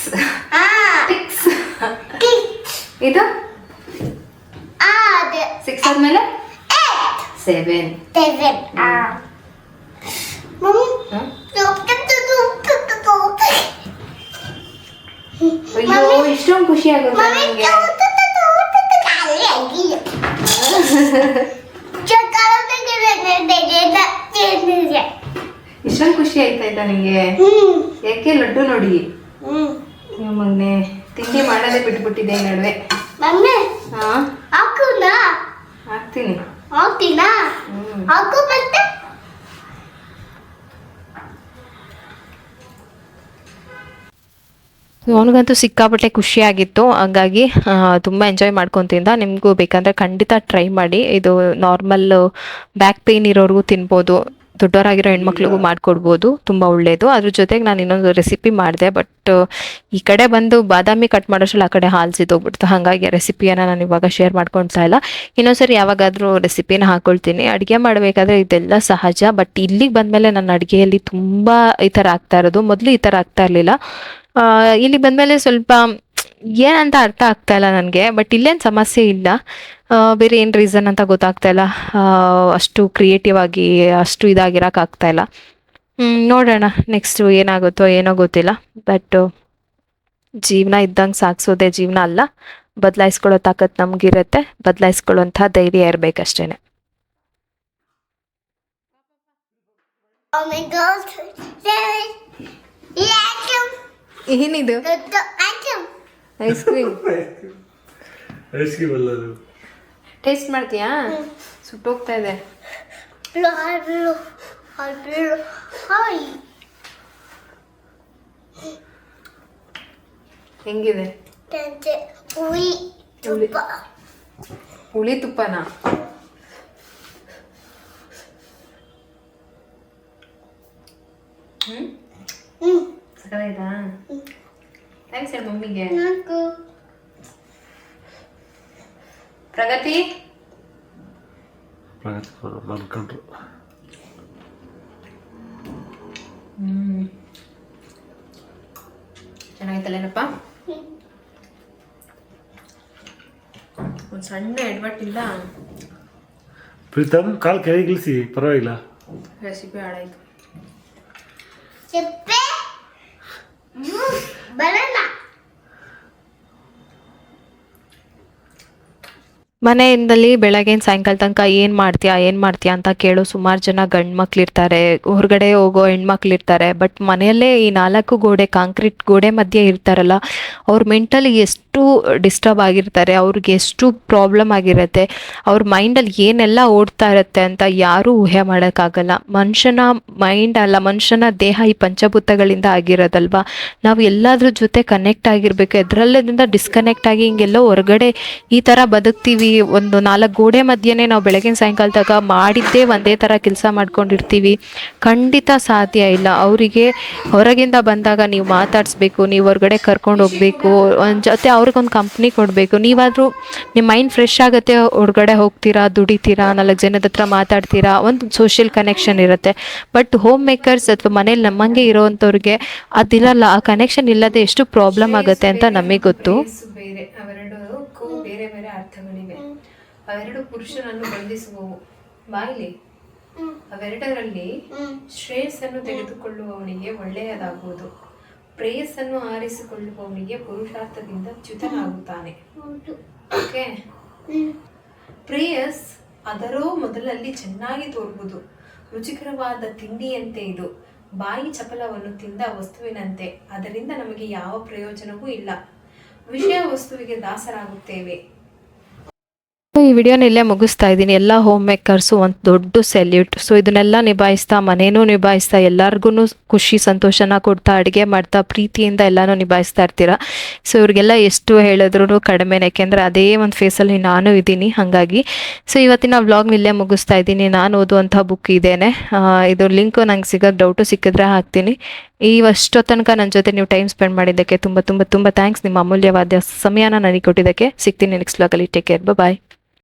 Ah, 6. 6. ಇದು Ah, 6 ಆದ್ಮೇಲೆ 8, 7. 7. Ah. Mom, ಅಯ್ಯೋ ಇಷ್ಟೊಂದು ಖುಷಿ ಆಗುತ್ತೆ ನನಗೆ. ಇಷ್ಟೊಂದು ಖುಷಿ ಆಯ್ತಾ ನಿಂಗೆ? ಯಾಕೆ ಲಡ್ಡು ನೋಡಿ ನಿಮ್ಮ ಮಗನೆ ತಿಂಡಿ ಮಾಡೋದೇ ಬಿಟ್ಬಿಟ್ಟಿದೆ ಈ ನಡುವೆ. ಹಾ ಹಾಕ್ತೀನಿ. ಅವನಿಗಂತೂ ಸಿಕ್ಕಾಪಟ್ಟೆ ಖುಷಿಯಾಗಿತ್ತು, ಹಂಗಾಗಿ ತುಂಬ ಎಂಜಾಯ್ ಮಾಡ್ಕೊತಿಂದ. ನಿಮಗೂ ಬೇಕಂದರೆ ಖಂಡಿತ ಟ್ರೈ ಮಾಡಿ. ಇದು ನಾರ್ಮಲ್ ಬ್ಯಾಕ್ ಪೇಯ್ನ್ ಇರೋರಿಗೂ ತಿನ್ಬೋದು, ದೊಡ್ಡವರಾಗಿರೋ ಹೆಣ್ಮಕ್ಳಿಗೂ ಮಾಡಿಕೊಡ್ಬೋದು, ತುಂಬ ಒಳ್ಳೆಯದು. ಅದ್ರ ಜೊತೆಗೆ ನಾನು ಇನ್ನೊಂದು ರೆಸಿಪಿ ಮಾಡಿದೆ, ಬಟ್ ಈ ಕಡೆ ಬಂದು ಬಾದಾಮಿ ಕಟ್ ಮಾಡೋಷ್ರಲ್ಲಿ ಆ ಕಡೆ ಹಾಲು ಸಿದೋಗ್ಬಿಡ್ತು. ಹಾಗಾಗಿ ರೆಸಿಪಿಯನ್ನು ನಾನು ಇವಾಗ ಶೇರ್ ಮಾಡ್ಕೊಳ್ತಾ ಇಲ್ಲ. ಇನ್ನೊಂದ್ಸರಿ ಯಾವಾಗಾದರೂ ರೆಸಿಪಿನ ಹಾಕ್ಕೊಳ್ತೀನಿ. ಅಡುಗೆ ಮಾಡಬೇಕಾದ್ರೆ ಇದೆಲ್ಲ ಸಹಜ, ಬಟ್ ಇಲ್ಲಿಗೆ ಬಂದಮೇಲೆ ನನ್ನ ಅಡುಗೆಯಲ್ಲಿ ತುಂಬ ಈ ಥರ ಆಗ್ತಾ ಇರೋದು. ಮೊದಲು ಈ ಥರ ಆಗ್ತಾ ಇರಲಿಲ್ಲ. ಇಲ್ಲಿ ಬಂದಮೇಲೆ ಸ್ವಲ್ಪ ಏನಂತ ಅರ್ಥ ಆಗ್ತಾ ಇಲ್ಲ ನನಗೆ, ಬಟ್ ಇಲ್ಲೇನು ಸಮಸ್ಯೆ ಇಲ್ಲ. ಬೇರೆ ಏನು ರೀಸನ್ ಅಂತ ಗೊತ್ತಾಗ್ತಾ ಇಲ್ಲ. ಅಷ್ಟು ಕ್ರಿಯೇಟಿವ್ ಆಗಿ ಅಷ್ಟು ಇದಾಗಿರೋಕ್ಕಾಗ್ತಾ ಇಲ್ಲ. ನೋಡೋಣ ನೆಕ್ಸ್ಟು ಏನಾಗುತ್ತೋ ಏನೋ ಗೊತ್ತಿಲ್ಲ. ಬಟ್ ಜೀವನ ಇದ್ದಂಗೆ ಸಾಗಿಸೋದೇ ಜೀವನ ಅಲ್ಲ, ಬದಲಾಯಿಸ್ಕೊಳ್ಳೋ ತಾಕತ್ತು ನಮಗಿರುತ್ತೆ. ಬದಲಾಯಿಸ್ಕೊಳ್ಳೋಂಥ ಧೈರ್ಯ ಇರಬೇಕಷ್ಟೇ. ಏನಿದು? Ice cream. ಐಸ್ ಕ್ರೀಮ್ ಅಲ್ಲ ಅದು. ಟೇಸ್ಟ್ ಮಾಡ್ತೀಯಾ? ಸುಟ್ಟೋಗ್ತಾ ಇದೆ. ಹೆಂಗಿದೆ? ಹುಳಿ ತುಪ್ಪನಾ? ಸಕಲಾಯ್ತಾ? ಥ್ಯಾಂಕ್ಸ್ ಹೇಳಿ ಮಮ್ಮಿಗೆ. ಪ್ರಗತಿ ಮಾಡ್ಕೊಂಡ್ರು. ಚೆನ್ನಾಗಿತ್ತಲ್ಲೇನಪ್ಪ? ಒಂದು ಸಣ್ಣ ಎಡ್ವಟ್ಟಿಲ್ಲ. ಪ್ರೀತಮ್ ಕಾಲ್ ಕೆಳಗಿಳಿಸಿ, ಪರವಾಗಿಲ್ಲ. ರೆಸಿಪಿ ಹಾಳಾಯ್ತು. ಮನೆಯಿಂದಲಿ ಬೆಳಗ್ಗೆಯಿಂದ ಸಾಯಂಕಾಲ ತನಕ ಏನು ಮಾಡ್ತೀಯಾ ಅಂತ ಕೇಳೋ ಸುಮಾರು ಜನ ಗಂಡು ಮಕ್ಳಿರ್ತಾರೆ, ಹೊರಗಡೆ ಹೋಗೋ ಹೆಣ್ಮಕ್ಳಿರ್ತಾರೆ. ಬಟ್ ಮನೆಯಲ್ಲೇ ಈ 4 ಗೋಡೆ, ಕಾಂಕ್ರೀಟ್ ಗೋಡೆ ಮಧ್ಯೆ ಇರ್ತಾರಲ್ಲ, ಅವ್ರ ಮೆಂಟಲಿ ಎಷ್ಟು ಡಿಸ್ಟರ್ಬ್ ಆಗಿರ್ತಾರೆ, ಅವ್ರಿಗೆ ಎಷ್ಟು ಪ್ರಾಬ್ಲಮ್ ಆಗಿರುತ್ತೆ, ಅವ್ರ ಮೈಂಡಲ್ಲಿ ಏನೆಲ್ಲ ಓಡ್ತಾ ಇರುತ್ತೆ ಅಂತ ಯಾರೂ ಊಹೆ ಮಾಡೋಕ್ಕಾಗಲ್ಲ. ಮನುಷ್ಯನ ಮೈಂಡ್ ಅಲ್ಲ, ಮನುಷ್ಯನ ದೇಹ ಈ ಪಂಚಭೂತಗಳಿಂದ ಆಗಿರೋದಲ್ವಾ. ನಾವು ಎಲ್ಲಾದ್ರ ಜೊತೆ ಕನೆಕ್ಟ್ ಆಗಿರಬೇಕು. ಎದ್ರಲ್ಲದಿಂದ ಡಿಸ್ಕನೆಕ್ಟ್ ಆಗಿ ಹಿಂಗೆಲ್ಲೋ ಹೊರಗಡೆ ಈ ಥರ ಬದುಕ್ತೀವಿ. ಒಂದು 4 ಗೋಡೆ ಮಧ್ಯೆನೇ ನಾವು ಬೆಳಗಿನ ಸಾಯಂಕಾಲ ತನಕ ಮಾಡಿದ್ದೇ ಒಂದೇ ಥರ ಕೆಲಸ ಮಾಡ್ಕೊಂಡಿರ್ತೀವಿ. ಖಂಡಿತ ಸಾಧ್ಯ ಇಲ್ಲ. ಅವರಿಗೆ ಹೊರಗಿಂದ ಬಂದಾಗ ನೀವು ಮಾತಾಡಿಸ್ಬೇಕು, ನೀವು ಹೊರಗಡೆ ಕರ್ಕೊಂಡು ಹೋಗ್ಬೇಕು, ಒಂದು ಜೊತೆ ಅವ್ರಿಗೊಂದು ಕಂಪ್ನಿ ಕೊಡಬೇಕು. ನೀವಾದರೂ ನಿಮ್ಮ ಮೈಂಡ್ ಫ್ರೆಶ್ ಆಗುತ್ತೆ, ಹೊರಗಡೆ ಹೋಗ್ತೀರಾ, ದುಡಿತೀರಾ, 4 ಜನದ ಹತ್ರ ಮಾತಾಡ್ತೀರಾ, ಒಂದು ಸೋಷಿಯಲ್ ಕನೆಕ್ಷನ್ ಇರುತ್ತೆ. ಬಟ್ ಹೋಮ್ ಮೇಕರ್ಸ್ ಅಥವಾ ಮನೇಲಿ ನಮ್ಮಂಗೆ ಇರೋವಂಥವ್ರಿಗೆ ಅದಿರಲ್ಲ. ಆ ಕನೆಕ್ಷನ್ ಇಲ್ಲದೆ ಎಷ್ಟು ಪ್ರಾಬ್ಲಮ್ ಆಗುತ್ತೆ ಅಂತ ನಮಗೆ ಗೊತ್ತು. ಬೇರೆ ಅವೆರಡಕ್ಕೂ ಬೇರೆ ಬೇರೆ ಅರ್ಥಗಳಿವೆ. ಅವೆರಡು ಪುರುಷನನ್ನು ಬಂಧಿಸುವವು. ಬಾಯಿಲಿ ಅವೆರಡರಲ್ಲಿ ಶ್ರೇಯಸ್ಸನ್ನು ತೆಗೆದುಕೊಳ್ಳುವವನಿಗೆ ಒಳ್ಳೆಯದಾಗುವುದು, ಪ್ರೇಯಸ್ಸನ್ನು ಆರಿಸಿಕೊಳ್ಳುವವನಿಗೆ ಪುರುಷಾರ್ಥದಿಂದ ಚ್ಯುತನಾಗುತ್ತಾನೆ. ಓಕೆ, ಪ್ರೇಯಸ್ ಅದರೋ ಮೊದಲಲ್ಲಿ ಚೆನ್ನಾಗಿ ತೋರುವುದು. ರುಚಿಕರವಾದ ತಿಂಡಿಯಂತೆ ಇದು, ಬಾಯಿ ಚಪಲವನ್ನು ತಿಂದ ವಸ್ತುವಿನಂತೆ. ಅದರಿಂದ ನಮಗೆ ಯಾವ ಪ್ರಯೋಜನವೂ ಇಲ್ಲ. ವಿಷಯ ವಸ್ತುವಿಗೆ ದಾಸರಾಗುತ್ತೇವೆ. ಈ ವಿಡಿಯೋನ ಇಲ್ಲೇ ಮುಗಿಸ್ತಾ ಇದ್ದೀನಿ. ಎಲ್ಲ ಹೋಮ್ ಮೇಕರ್ಸು ಒಂದು ದೊಡ್ಡ ಸೆಲ್ಯೂಟ್. ಸೊ ಇದನ್ನೆಲ್ಲ ನಿಭಾಯಿಸ್ತಾ, ಮನೇನೂ ನಿಭಾಯಿಸ್ತಾ, ಎಲ್ಲರಿಗೂ ಖುಷಿ ಸಂತೋಷನ ಕೊಡ್ತಾ, ಅಡುಗೆ ಮಾಡ್ತಾ, ಪ್ರೀತಿಯಿಂದ ಎಲ್ಲನೂ ನಿಭಾಯಿಸ್ತಾ ಇರ್ತೀರ. ಸೊ ಇವ್ರಿಗೆಲ್ಲ ಎಷ್ಟು ಹೇಳಿದ್ರು ಕಡಿಮೆನೇ, ಯಾಕೆಂದರೆ ಅದೇ ಒಂದು ಫೇಸಲ್ಲಿ ನಾನು ಇದ್ದೀನಿ. ಹಾಗಾಗಿ ಸೊ ಇವತ್ತಿನ ವ್ಲಾಗ್ನ ಇಲ್ಲೇ ಮುಗಿಸ್ತಾ ಇದ್ದೀನಿ. ನಾನು ಓದುವಂಥ ಬುಕ್ ಇದೇನೆ. ಇದು ಲಿಂಕು ನಂಗೆ ಸಿಗೋದು ಡೌಟು, ಸಿಕ್ಕಿದ್ರೆ ಹಾಕ್ತೀನಿ. ಅಷ್ಟೋ ತನಕ ನನ್ನ ಜೊತೆ ನೀವು ಟೈಮ್ ಸ್ಪೆಂಡ್ ಮಾಡಿದ್ದಕ್ಕೆ ತುಂಬ ತುಂಬ ತುಂಬ ಥ್ಯಾಂಕ್ಸ್. ನಿಮ್ಮ ಅಮೂಲ್ಯವಾದ ಸಮಯನ ನನಗೆ ಕೊಟ್ಟಿದ್ದಕ್ಕೆ. ಸಿಗ್ತೀನಿ ನೆಕ್ಸ್ಟ್ ವ್ಲಾಗಲ್ಲಿ. ಟೇಕ್ ಕೇರ್, ಬಾಯ್.